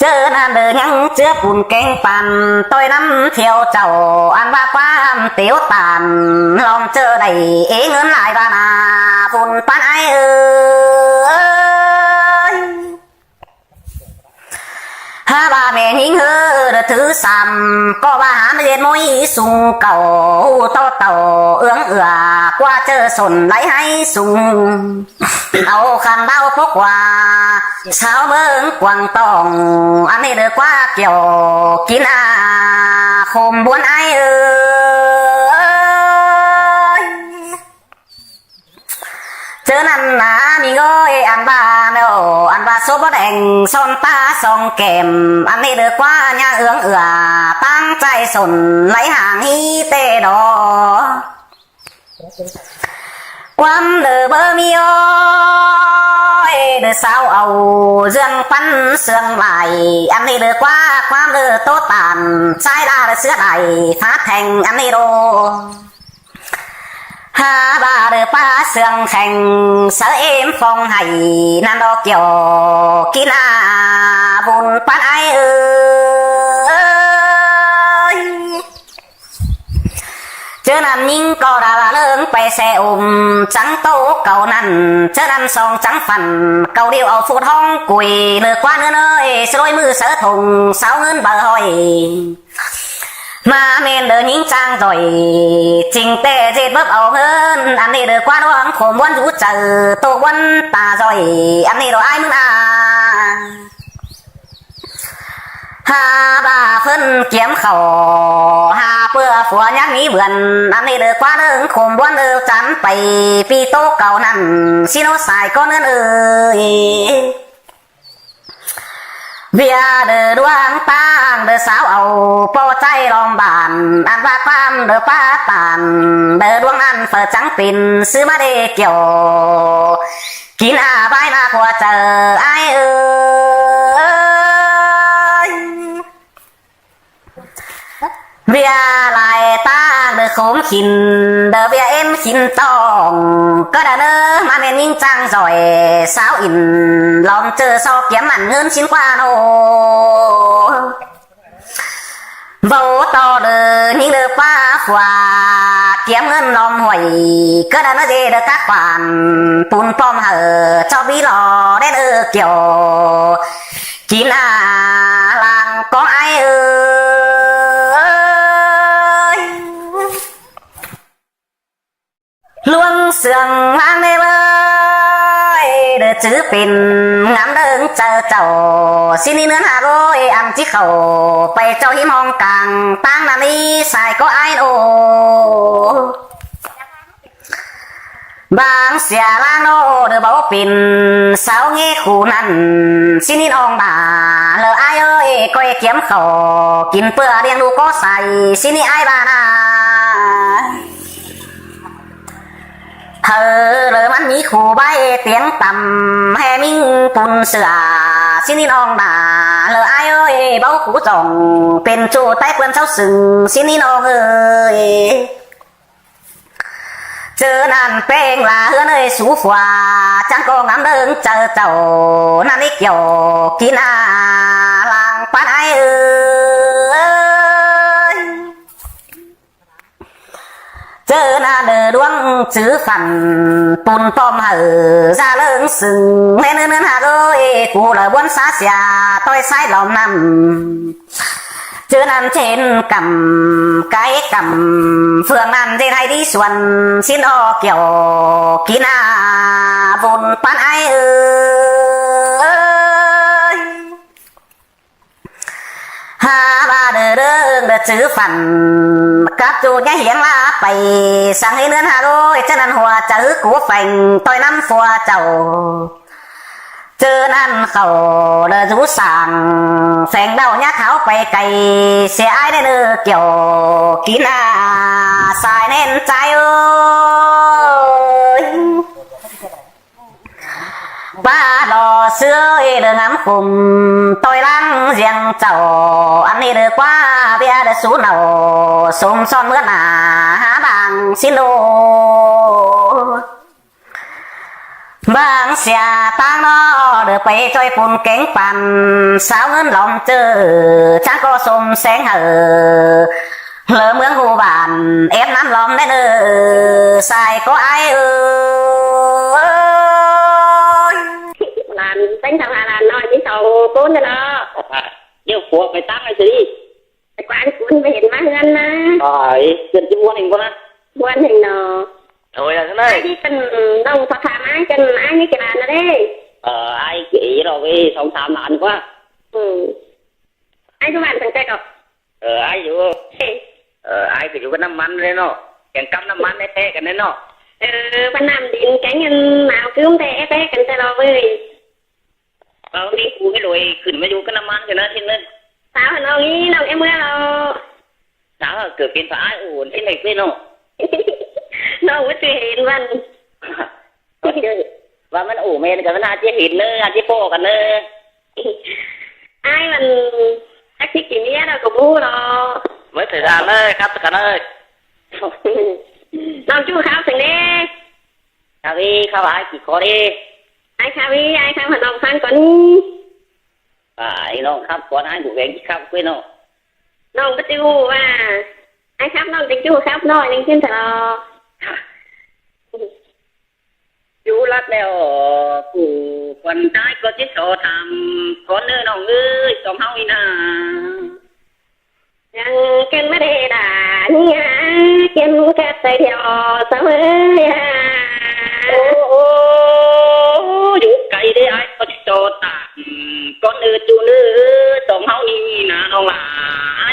เจอหน้าเดินยังเจือปุ่นเก่งปันต้อยน้ำเที่ยวเจ้าอันว่าความเตี๋ยวตานลองเจอได้เองเงินหลายบานาปุ่นปันไอเอ้ยฮาบาแม่หิงเฮอถือซ้ำก็ว่าหาเรียนมวยสุงเก่าเต่าเต่าเอื้องเอือกว่าเจอสนไหลให้สุงเอาคันเบาพกว่าชาวเมืองกวางตองอันนี้เดือกว่าเกี่ยวกินอาคมบวนไอเอ้ยเจอนั่นนะมีเงยอันบาเนออันบาโซบแดงซ่อนตาซองแก้มอันนี้เดือกว่าย่าเอื้องเอือตั้งใจสนไหลห่างฮีเตดอความเดือเบอร์มีโอเดื ด้อสาวเอาเรื่องปันเสื่องไหลอันนี้เด้อกว่าความเด้อโตตานชายดาเสื้อไหลฟ้าแทงอันนี้โดหาบาเด้อป้าเสื่องแข่งเสเอ็มฟองให้นันดอกเกี่ยวกินอาบุญปันไอเจอนั้นยิงก็ดาเลิงไปแซ่จังโตเก่านั้นเจอนั้นสองจังฟันเก่าเดียวเอาฟูท้องกุยเลือกว่าเนื้อสลอยมือเสือถุงสาวเงินเบอร์หอยมาเมนเดินยิงจางจ่อยจริงแต่เจ็ดเบิบเอาเฮินอันนี้เดือกว่าน้องขมวันรู้เจอตัววันตาจ่อยอันนี้เราไอ้มึงหาบาเพิ่นเกี่ยมเขาหาเพื่อฝัวยักษ์นี้เบือนอันนี้เดือกว่าเดิงขมวันจันไปปีโตเก่านั้นสิโนสายก็เนื้อเบียเดือดวงตางเดือสาวเอาโปใจลอมบานอันว่าความเดือป้าตานเดือดวงนั้นเปิดจังปิ่นซื้อมาเดเกี่ยวกินอาบายมาผัวเจอไอเบียลายตาเดือขมขินเดือเบียเอ็มขินตองก็เด้อมาเมนยิ่งจังจ่อยสาวอินลองเจอซอกเกี่ยมมันเงินชิ้นกว่าโนเบาต่อเด้อยิ่งเด้อป้าขวาเกี่ยมเงินลอมหวยก็เด้อเด้อกักปานปูนป้อมเหอเจ้าบีหล่อได้เด้อเกี่ยวกินอาลังก็ไอลวงเสื่องวางในเว้ยเดือจื้อเป็นงามเดิงเจอเจ้าสินี่เนื้อหาโรยอันที่เขาไปเจ้าหิมองกลางตั้งนาลีสายก็ไอโอบางเสียล่างโนเดือบอกเป็นสาวเงี้ยคู่นั้นสินี่น้องบ่าเลอไอเอ้ยก้อยเกี่ยมเขากินเปื่อเรียงดูก็ใส่สินี่ไอบานาเธอเลยมันมีขู่ใบเตียงต่ำแห่มิ่งปุ่นเสือสินี่น้องด่าเลยไอ้เอ้ยเบ้าขู่จ่องเป็นจูใต้เปื้อนเช้าสึงสินี่น้องเอ้ยเจอนั่นเป้งลาเฮือนเอ้ยสูฝัวจังก็งามเดิงเจอเจ้านั่นนี่เกี่ยวกินอาลางปันไอ้เอ้ยเจอหน้าเดือดวงจื้อฝันปุ่นป้อมเหอซาเลิงสึงแม่เนื้อหาเอ้ยกูเลยบนสาเสียต้อยสายหลอมนำเจอนั่นเช่นกำไก่กำเฟืองนั่นเจนให้ดีส่วนสิ้นออเกี่ยวกินอาบุญปันไอหาบาเดือเดือจื้อฝันกับจูดเหียงลาไปสั่งให้เนื้อหาโรยเจ้านั้นหัวจื้อกูแฝงต่อยน้ำฟัวเจ้าเจอนั่นเขาเดือจูสั่งแฝงเดาเนี่ยเขาไปไกลเสียไอ้ได้เนื้อเกี่ยวกินอาสายเน้นใจเอ้ยป้าดอเสื้อเดืองามคุมต่อยลังเสียงเจ้าอันนี้เดือกว่าเบียเดือสูนเอาสมซ้อนเมื่อหนาหาบางสิโลบางเสียตั้งนอเดือไปจอยปุ่นเก่งปั่นสาวเงินหลอมเจอช่างก็สมแสงเหอเหลือเมืองหูบานเอฟน้ำล้อมได้เด้อใส่ก็ไอลานตั้งทำลานน้อยที่สองปุ้นเนาะเดี๋ยวผัวไปตั้งไอ้สิไปกวานคุณไปเห็นมาเงินนะเกิดจะม้วนเองก็นะม้วนเองเนาะโอ้ยอะไรไอ้ที่เป็นน้องสถานะกันไอ้นี่กี่ล้านนะเด้ไอ้กี่เราไป2-3 ล้านกว่าไอ้ทุกวันตั้งใจกับไอ้อยู่ไอ้ก็อยู่กับน้ำมันเลยเนาะแข่งกับน้ำมันแท้กันเนาะวันน้ำดินแกงเงินหนาวคือแท้กันแต่เราเลยเรานี่กูให้รวยขึ้นมาอยู่กับน้ำมันกันนะทีนึงสาวน้องนี้น้องเอ็มเมื่อเราสาวเกิดเป็นฝาอุ่นที่ไหนพี่น้องน้องว่าจะเห็นวัน ว่ามันเมนกันมันอาจจะหินเนออาจจะโปกันเนอai mình chắc chỉ kỷ niệm đâu có bu đó mới thời gian ơiครับกันเอ้ย น้องจู้ครับถึงนี้ครับพี่เข้าไปกี่คนดิไอ้ครับพี่ไอ้ครับหันลองฟังก่อนไอ้น้องครับก่อนไอ้บุกเองครับคุยน้องน้องก็จู้ว่าไอ้ครับน้องจะจู้ครับน้อยนึงขึ้นเถอะจูรักแล้วผู้คนใจก็จิตโสทำคนเนื้อน้องเอ้ยสองเฮาอีน่ายังกันไม่ได้ด่าเนี่ยกินแค่ใส่เดียวเสมอโอ้อยู่ไกลได้ไอ้ก็จิตโสตาคนเนื้อจูเนื้อสองเฮานี่น่าน้องหลา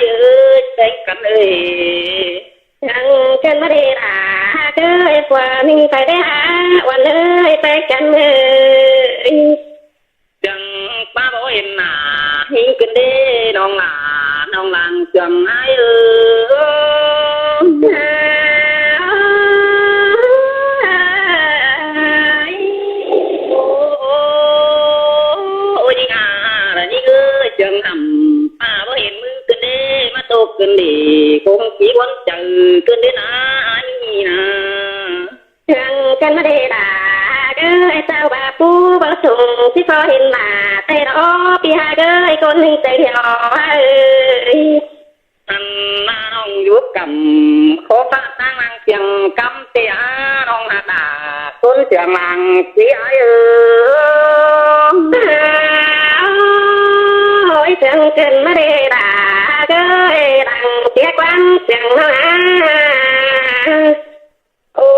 เอ้ยแต่งกันเอ้ยยังกันไม่ได้ด่าเกิดกว่านี่ไปได้หาวันเลยไปกันเลยจังป้าบ่เห็นหน้าหิ้งกันเด้น้องหลาน้องหลังจังไอ้เอ้ยโอ้ยงาละนี่เอ้ยจังทำป้าบ่เห็นมือกันเด้มาตกกันดีคงกี่วันจังกันเด้นะนี่นะยังกันไม่ได้ด่าเอ้ยเจ้าบาปูบ่ส่งที่พอเห็นหน้าแต่รอพี่หาเอ้ยคนหนึ่งใจเดียวเอ้ยอันน้าน้องยุบกำขอฟ้าตั้งนางเสียงกำเตียน้องหาด่าคนเสียงลังเสียโอ้ยเสียงกันไม่ได้ด่าเอ้ยดังเสียกวันเสียงหาโอ้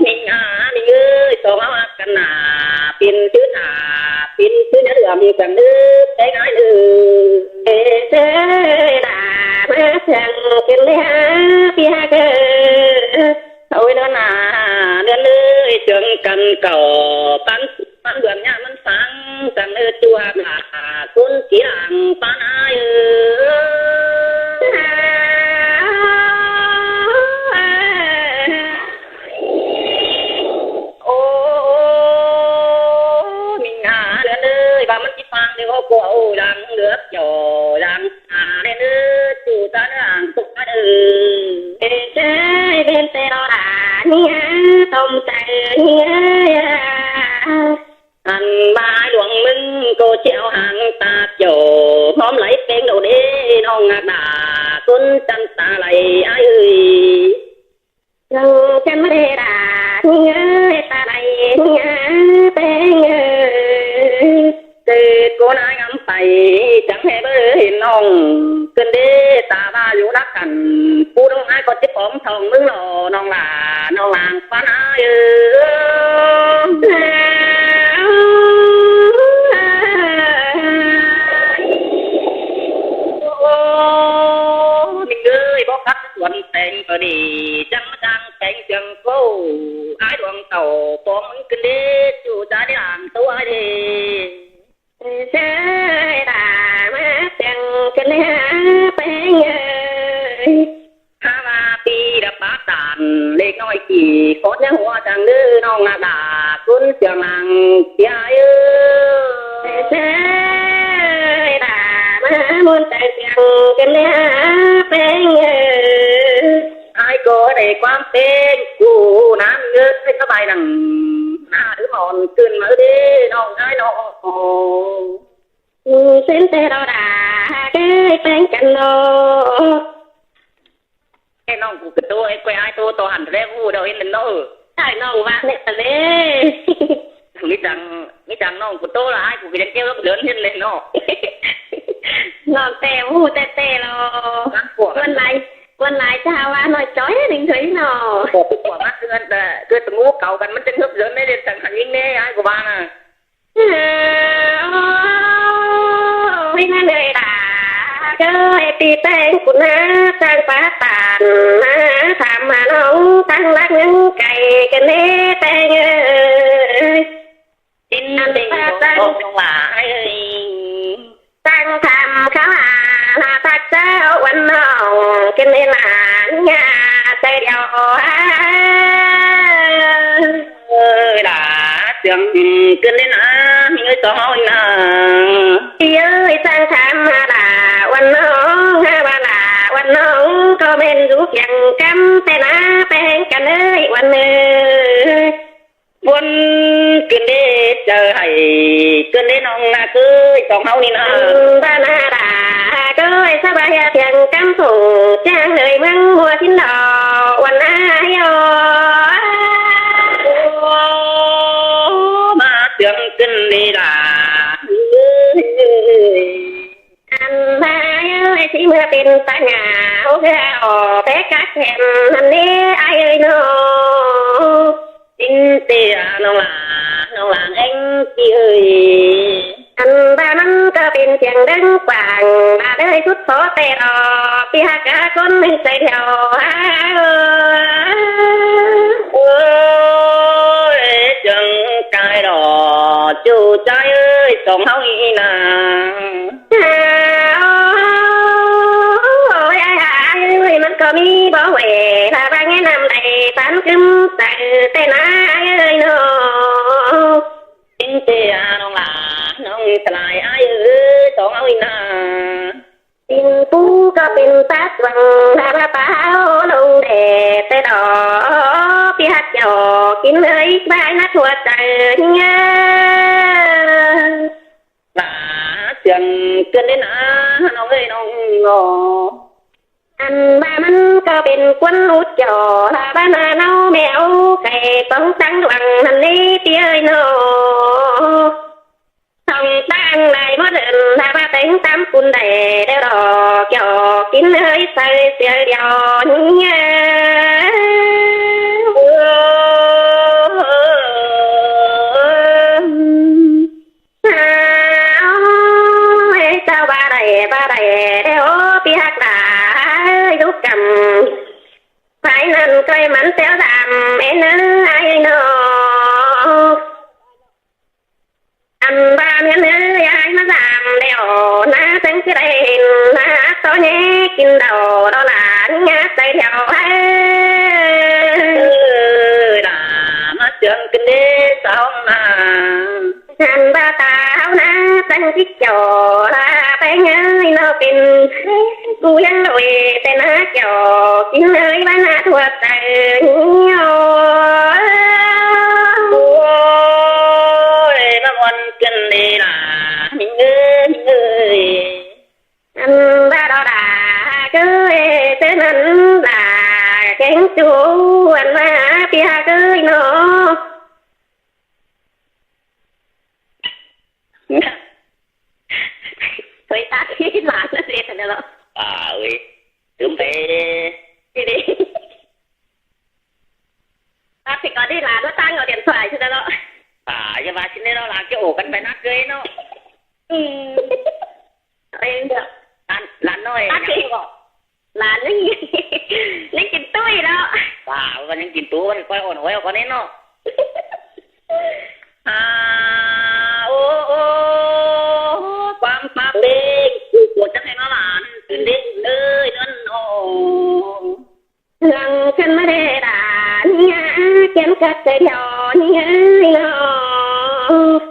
นี่งานี่เอ้ยต่อมากันหนาปินชื่อถาปินชื่อเนื้อมีกันนึกได้ง่ายเลยเจ้ยด่ามาเสียงกันเลยฮะพี่ฮะเกิดโอ้ยเดินหนาเดินเลยเชิงกันเก่าปันเดือนเนี่ยมันฟังกันเนื้อตัวหนาคุณกี่หลังปานายcô âu đang nước trò đang lên nước chủ ta đang tục ta chơi bên xe đó đã nhá thông chạy nhá anh ba luồng lưng cô treo hàng ta chỗ hôm lấy tên đầu đế non ngạc đà tuấn chân ta lại ai ơi lần chân mới đê đà nhá ta lại nhá tên từ cô nãy ngắm tay chẳng hề bơi hình nòng cơn đê ta ba vũ đắc cảnh cô đông ai có chiếc bóng thòng mưng lò nòng là nòng làng phán ai mình ơi bó khắc quần tên ở đi chẳng đang tên chẳng cô ai đoàn tàu bóng cơn đê chủ ta đi làm tố ai đi chơi đà má chẳng cái này bên ha ba pi đập bát đàn lê nói chỉ có nhá hoa chẳng nữ non ngà đà cuốn chẳng nàng tia chơi đà má muốn tại chẳng cái này bên ai có để quan tên của nam nhớ thấy các bài đằng đứa mòn cơn mở đi non ai nó xin tê đâu đà cái bên cạnh nó cái non của tôi quay ai tôi hẳn rẽ vu đâu lên nó tại non bạn này là đấy nghĩ rằng non của tôi là ai của cái kêu lớn lên nó non tè vu tè nóวันไหนจะหาว่าหน่อยจ้อยถึงถึงหนอquả mắt cứ từng ngô cầuกันมันจะhấp dẫn đấy thằng thằngยิ่งnè ai của bạn àไม่น่าเลยด่าเจ้าไอ้ตีแตงกุน่าสร้างป้าตานมาถามมาน้องตั้งรักยังไก่กันเน่แตงกินนั่นเองตั้งหลายตั้งทำข้าวหาพักเจ้าวันน้องกันเน่หลานงาใจเดียว เสียงเกินได้นะมีเอ้ยสองเฮานะเอ้ยสร้างธรรมดาวันน้องฮาบาลาวันน้องก็แม่นอยู่เพียงกำแต่นาแปลงกันเอ้ยวันเอ้ยบนเกินได้เจอให้เกินได้น้องนะเคยสองเฮานี่นะบานาดาก็สบายเพียงกำส่งจ้างเลยเมืองหัวทิ้นดอกวันอายอมาเสียงเกินได้ล่ะอันบายเอ้ยสิเมื่อเป็นปัญญาโอ้เพื่อออกไปกัดแผ่นอันนี้อายเอ้ยน้องจินเตียน้องหลานเอ็งจีเอ้ยอันบ้ามันก็เป็นเสียงดังกว่างมาเลยชุดโสเตะออกพี่ฮักกะคนหนึ่งใส่แถวโอ้ยจังกายดอกจูใจเอ้ยสองเฮาอีน่ะมันก็มีบ่แหวถ้าบางแง่นำได้ปันกึมใส่แต่นาเอ้ยน้องจินเตียน้องหลาน้องสลายอ้ายเอ้ยสองเอาอีน่ะปินปูก็เป็นตาสว่างถ้าบ่เปล่าลงแดดแต่ดอกพี่ฮักหยอกกินเลยบ้านนัดหัวใจเงี้ยหลาเสียงเกินได้นะน้องเอ้ยน้องงออันบ้ามันก็เป็นควนอุดจ่อถ้าบ้านนาเนาแมวไก่ต้องตั้งหวังทันนี้เตี้ยโนต้องตั้งในบ่เดินถ้าบ้าแต่งตามคุณได้ได้รอกหยอกกินเลยใส่เสียเดียวเนี่ยเจ้าบ้าได้เดี๋ยวพี่ฮักดาลูกกำภายนั้นก็มันเสียวดำเอ็นเอ้ยน้องอันบ้านเงินยายมาดำเดี๋ยวน้าสังเกตเห็นน้าตัวนี้กินดอกหลานงาใส่เดียวให้ด่ามาเสียงกันเด้สาวนาอันบ้าตาเฮานะสังจิตจ่อลาไปเงยน้อเป็นกูยังรวยแต่น้าจอกินเลยบ้านนาทั่วใจโอ้ยมาวันกันเลยล่ะมิงเอ้ยอันบ้าดอดาเก้ยเต้นนั้นด่าแกงจูอันมาพี่ฮาเก้ยเนาะเคยตาที่หลานนั่นเองแต่แล้วเอ้ยถึงไปดีตาสิก่อนที่หลานว่าตั้งเอาเดียนสายใช่แล้วอย่ามาชิ้นนี้เราหลานจะโอกกันไปนักเลยเนาะเองเด้อหลานน้อยตาที่บอกหลานนี่กินตุ้ยแล้ววันยังกินตู้มันค่อยอ่อนไว้กว่านี้เนาะโอ้ความปาเป้งปวดจังไงมาหลานตื่นเด้งเอ้ยนั่นโอ้เรื่องฉันไม่ได้ด่าเนี่ยเขียนกัดใจเดียวเนี่ยเนาะ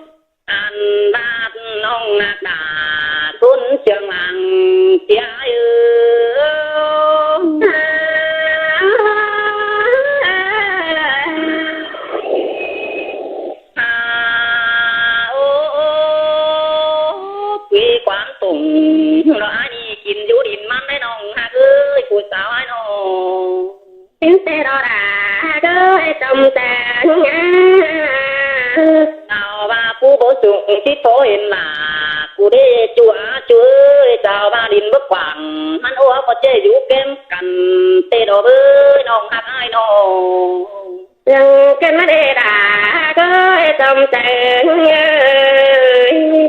อันบ้านน้องนาตาตุ้นเชียงหลังเจ้าความตุ่งเราอันนี้กินอยู่ดินมันได้น้องฮักเอ้ยผู้สาวไอ้น้องเป็นแต่รอดาเด้อจำแต่งาเอาว่าผู้บ่สุขที่โตเห็นหน้ากูได้จั่วเจ้าบ้านดินบ่กว้างมันโอ้บ่เจอยู่เกมกันเตดอกเอ้ยน้องฮักไอ้น้องยังกันไม่ได้ด่าเด้อจำแต่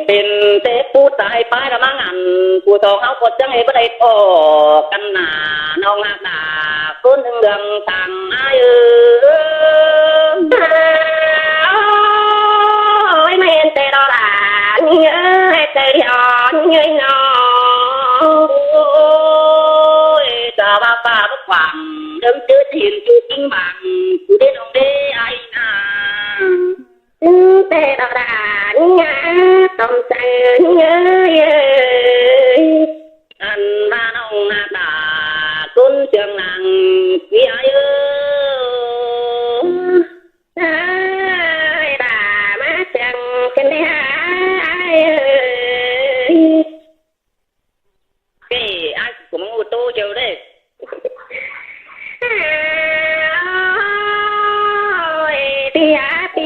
เป็นเตผู้ตายไปละมั่งอันผู้ทองเฮาก็จังให้บ่ได้พอกันหน้าน้องฮักหน้าคนเรื่องต่างอ้ายไม่เห็นแต่ดอกหลานเอ้ยแต่ย้อนเงยน้องโอ้ยจะว่าป้าบ่กว้างเรื่องเจอเห็นอยู่จริงบังกูได้น้องได้ไอ้น่ะ ơi bà má chẳng cần đi ai ơi cái ai cũng ngồi tô chờ đấy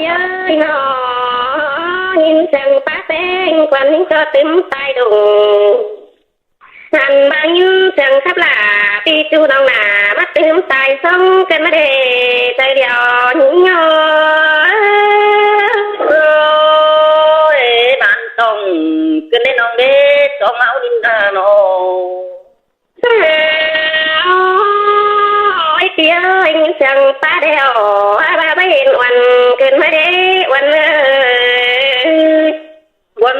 ơi nó nhìn chẳng phá tên quan hình cho tím tay đùng hẳn bao nhiêu chẳng khắp là pi chu đông là mắt tím tay sống cần mà để tay đèo nhớ ơi bạn tông cần đến ông đế cho máu đi ra nó ôi tía ơi chẳng phá đèo ba bên oan cần mà để oan quần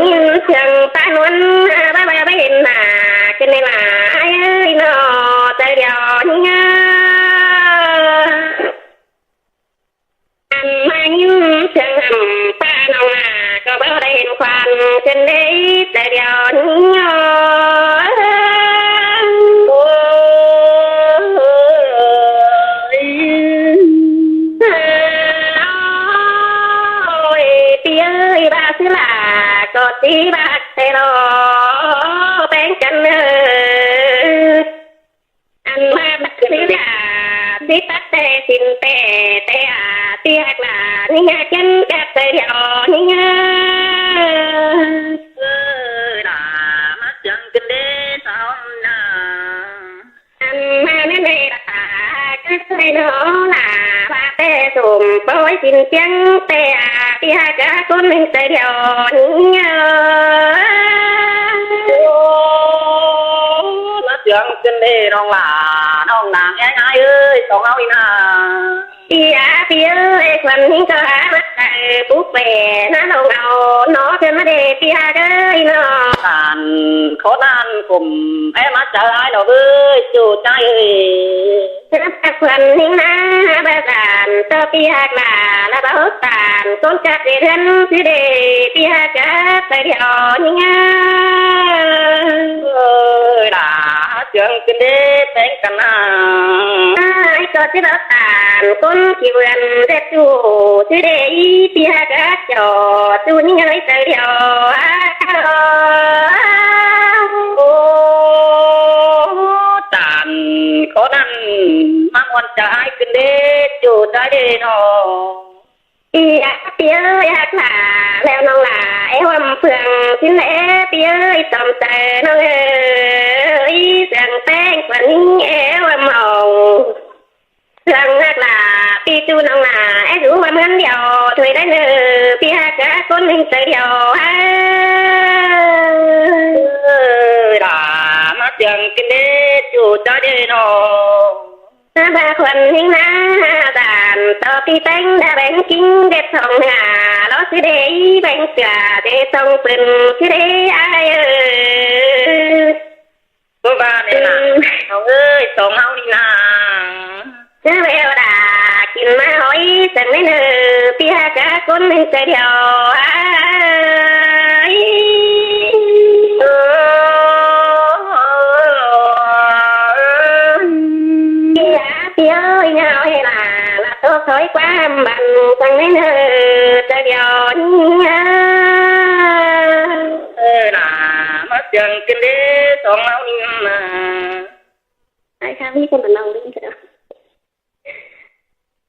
chẳng phá luôn ba bên là cái này là ai ơi nó tay đèo nhớ anh mang những chẳng hầm phá nông là có bao đây khoan trên đấy tay đèo nhớ có tí bạc thế đó bên chân anh mà bắt cứ là tí tắt tê xin tê tê à tí hạt là nhà chân các tê đèo nhà là mắt chân kinh đế sao nà anh mà nên đây là cái tê đó là ba tê sùm bối xin chân tê à tí hạt cả con mình tê đèo chẳng kinh đi non là non nàng ai ơi còn ơi nà tia ơi quan hình cho mắt tại bút về nó đâu nào nó trên mà để tia ơi nó tàn khó nan cùng em mắt chờ ai đâu ơi chủ trai ơi các quan hình na ba giàn tơ tia là báo tàn con chặt để thân chứ để tia các tay đèo nhá ơi đã chẳng kinh đế tên cần ai có chứ báo tàn con chỉ vườn đẹp chủ chứ để tia các trò chủ những người tay đèo tàn khó nan mang quan trái kinh đế chủ trái đế nó tia ơi là leo non là em phường xin lẽ tia ơi tầm tề non ơi rằng tên vẫn em hồng rằng là pi chu non là em rủ em ngân điều thôi đấy nè tia cả con mình tự điều đã mắt chẳng kinh đế chủ trái đế nó ba khuẩn hình na đàn tơ pi bánh đã bánh kinh đẹp thòng hà đó sẽ để bánh trà để tông bình sẽ để ai ơi cô ba này là ông ơi tổng áo đi nà chứ bèo đà kinh ma hỏi chẳng lấy nơ pi ha cả con mình sẽ điều ơi nhau hay là tôi khói quá bằng chẳng lấy nơ sẽ điều là mắt chẳng kinh đế tổng áo đi nà ai khá biết cái mình lòng đi chứ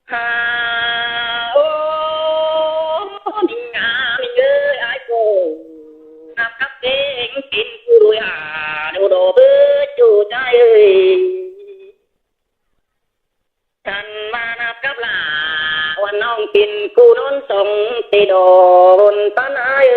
ha ô mình ơi ai cô nắp cắp tên kín cùi hà đồ đồ bơ chủ trai ơi thần ma nắp cắp là quan ông kín cu nón sông tê đồn tan ai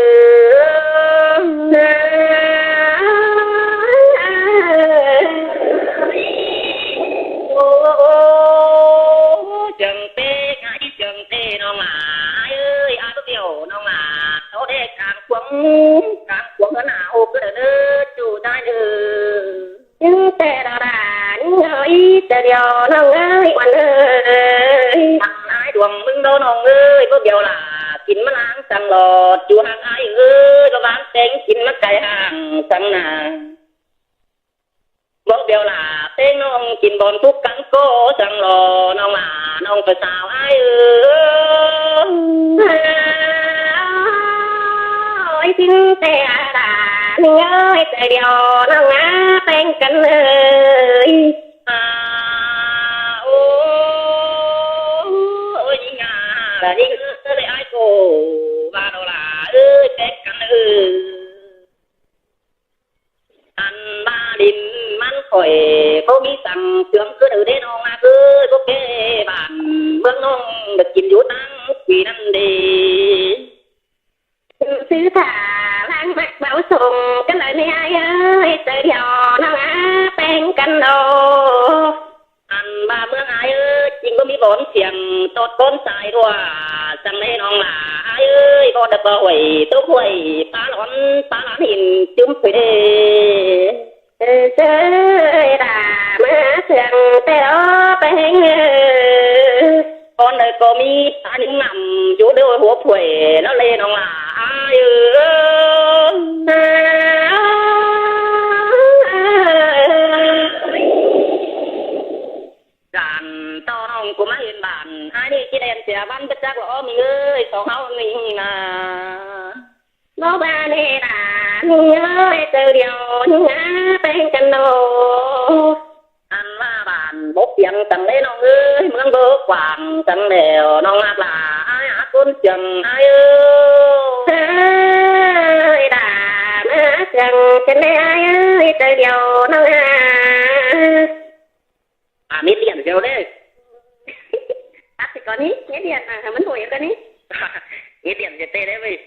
chẳng tê ngại chẳng tê nó là ai ơi ai có điều nó là nó để càng quăng ở nào cứ để nữa chủ trai nữa nhưng tê đà đà những ơi tê điều nó ơi quan ơi thằng ai đuồng mưng đâu nó ơi có điều là kín mắt hàng sang lọt chú hàng ai ơi nó bán tên kín mắt cái hàng sang nà vâng điều là tên ông kín bọn thuốc cắn cô sang lò nó là nó phải sao ai ơi xin tè đà mình ơi tè điều nó ngã tên cánh ơi ôi nhà là đi để ai cô và đâu là ơi tên cánh anh ba đêm mắn khỏi có biết rằng tưởng cứ từ đến ông cứ có cái bàn bước nông được chìm vô tăng quỳ năm đi sứ thả lang bạc bảo sùng cái lời này ai ơi tờ điều nó ngã tên cánh đồ anh ba bước ai ơi chính có biết bốn xiềng tốt bốn sai rồi chẳng nên ông là ai ơi có được hỏi tôi hỏi ba lón hình chúng phải chơi đà má sườn tèo bèn con đời có mi ta những nằm chỗ đôi hộp huệ nó lên ông là ai đàn to nông của má hiền bản ai đi chỉ đèn xẻ văn bất chắc lõ mình ơi sống hao mình là bố ba nè đà mình ơi từ điều những ngã bên cạnh đồ anh là bản bốc tiền tầng lên ông ơi mương bơ quảng tầng đều nông ác là ai ác con chừng ai ơi đà má sườn trên đây ai ơi từ điều nó biết tiền rồi đấy thì có ní nhé điện vẫn ngồi ở cái ní nghe tiền thì tê đấy vậy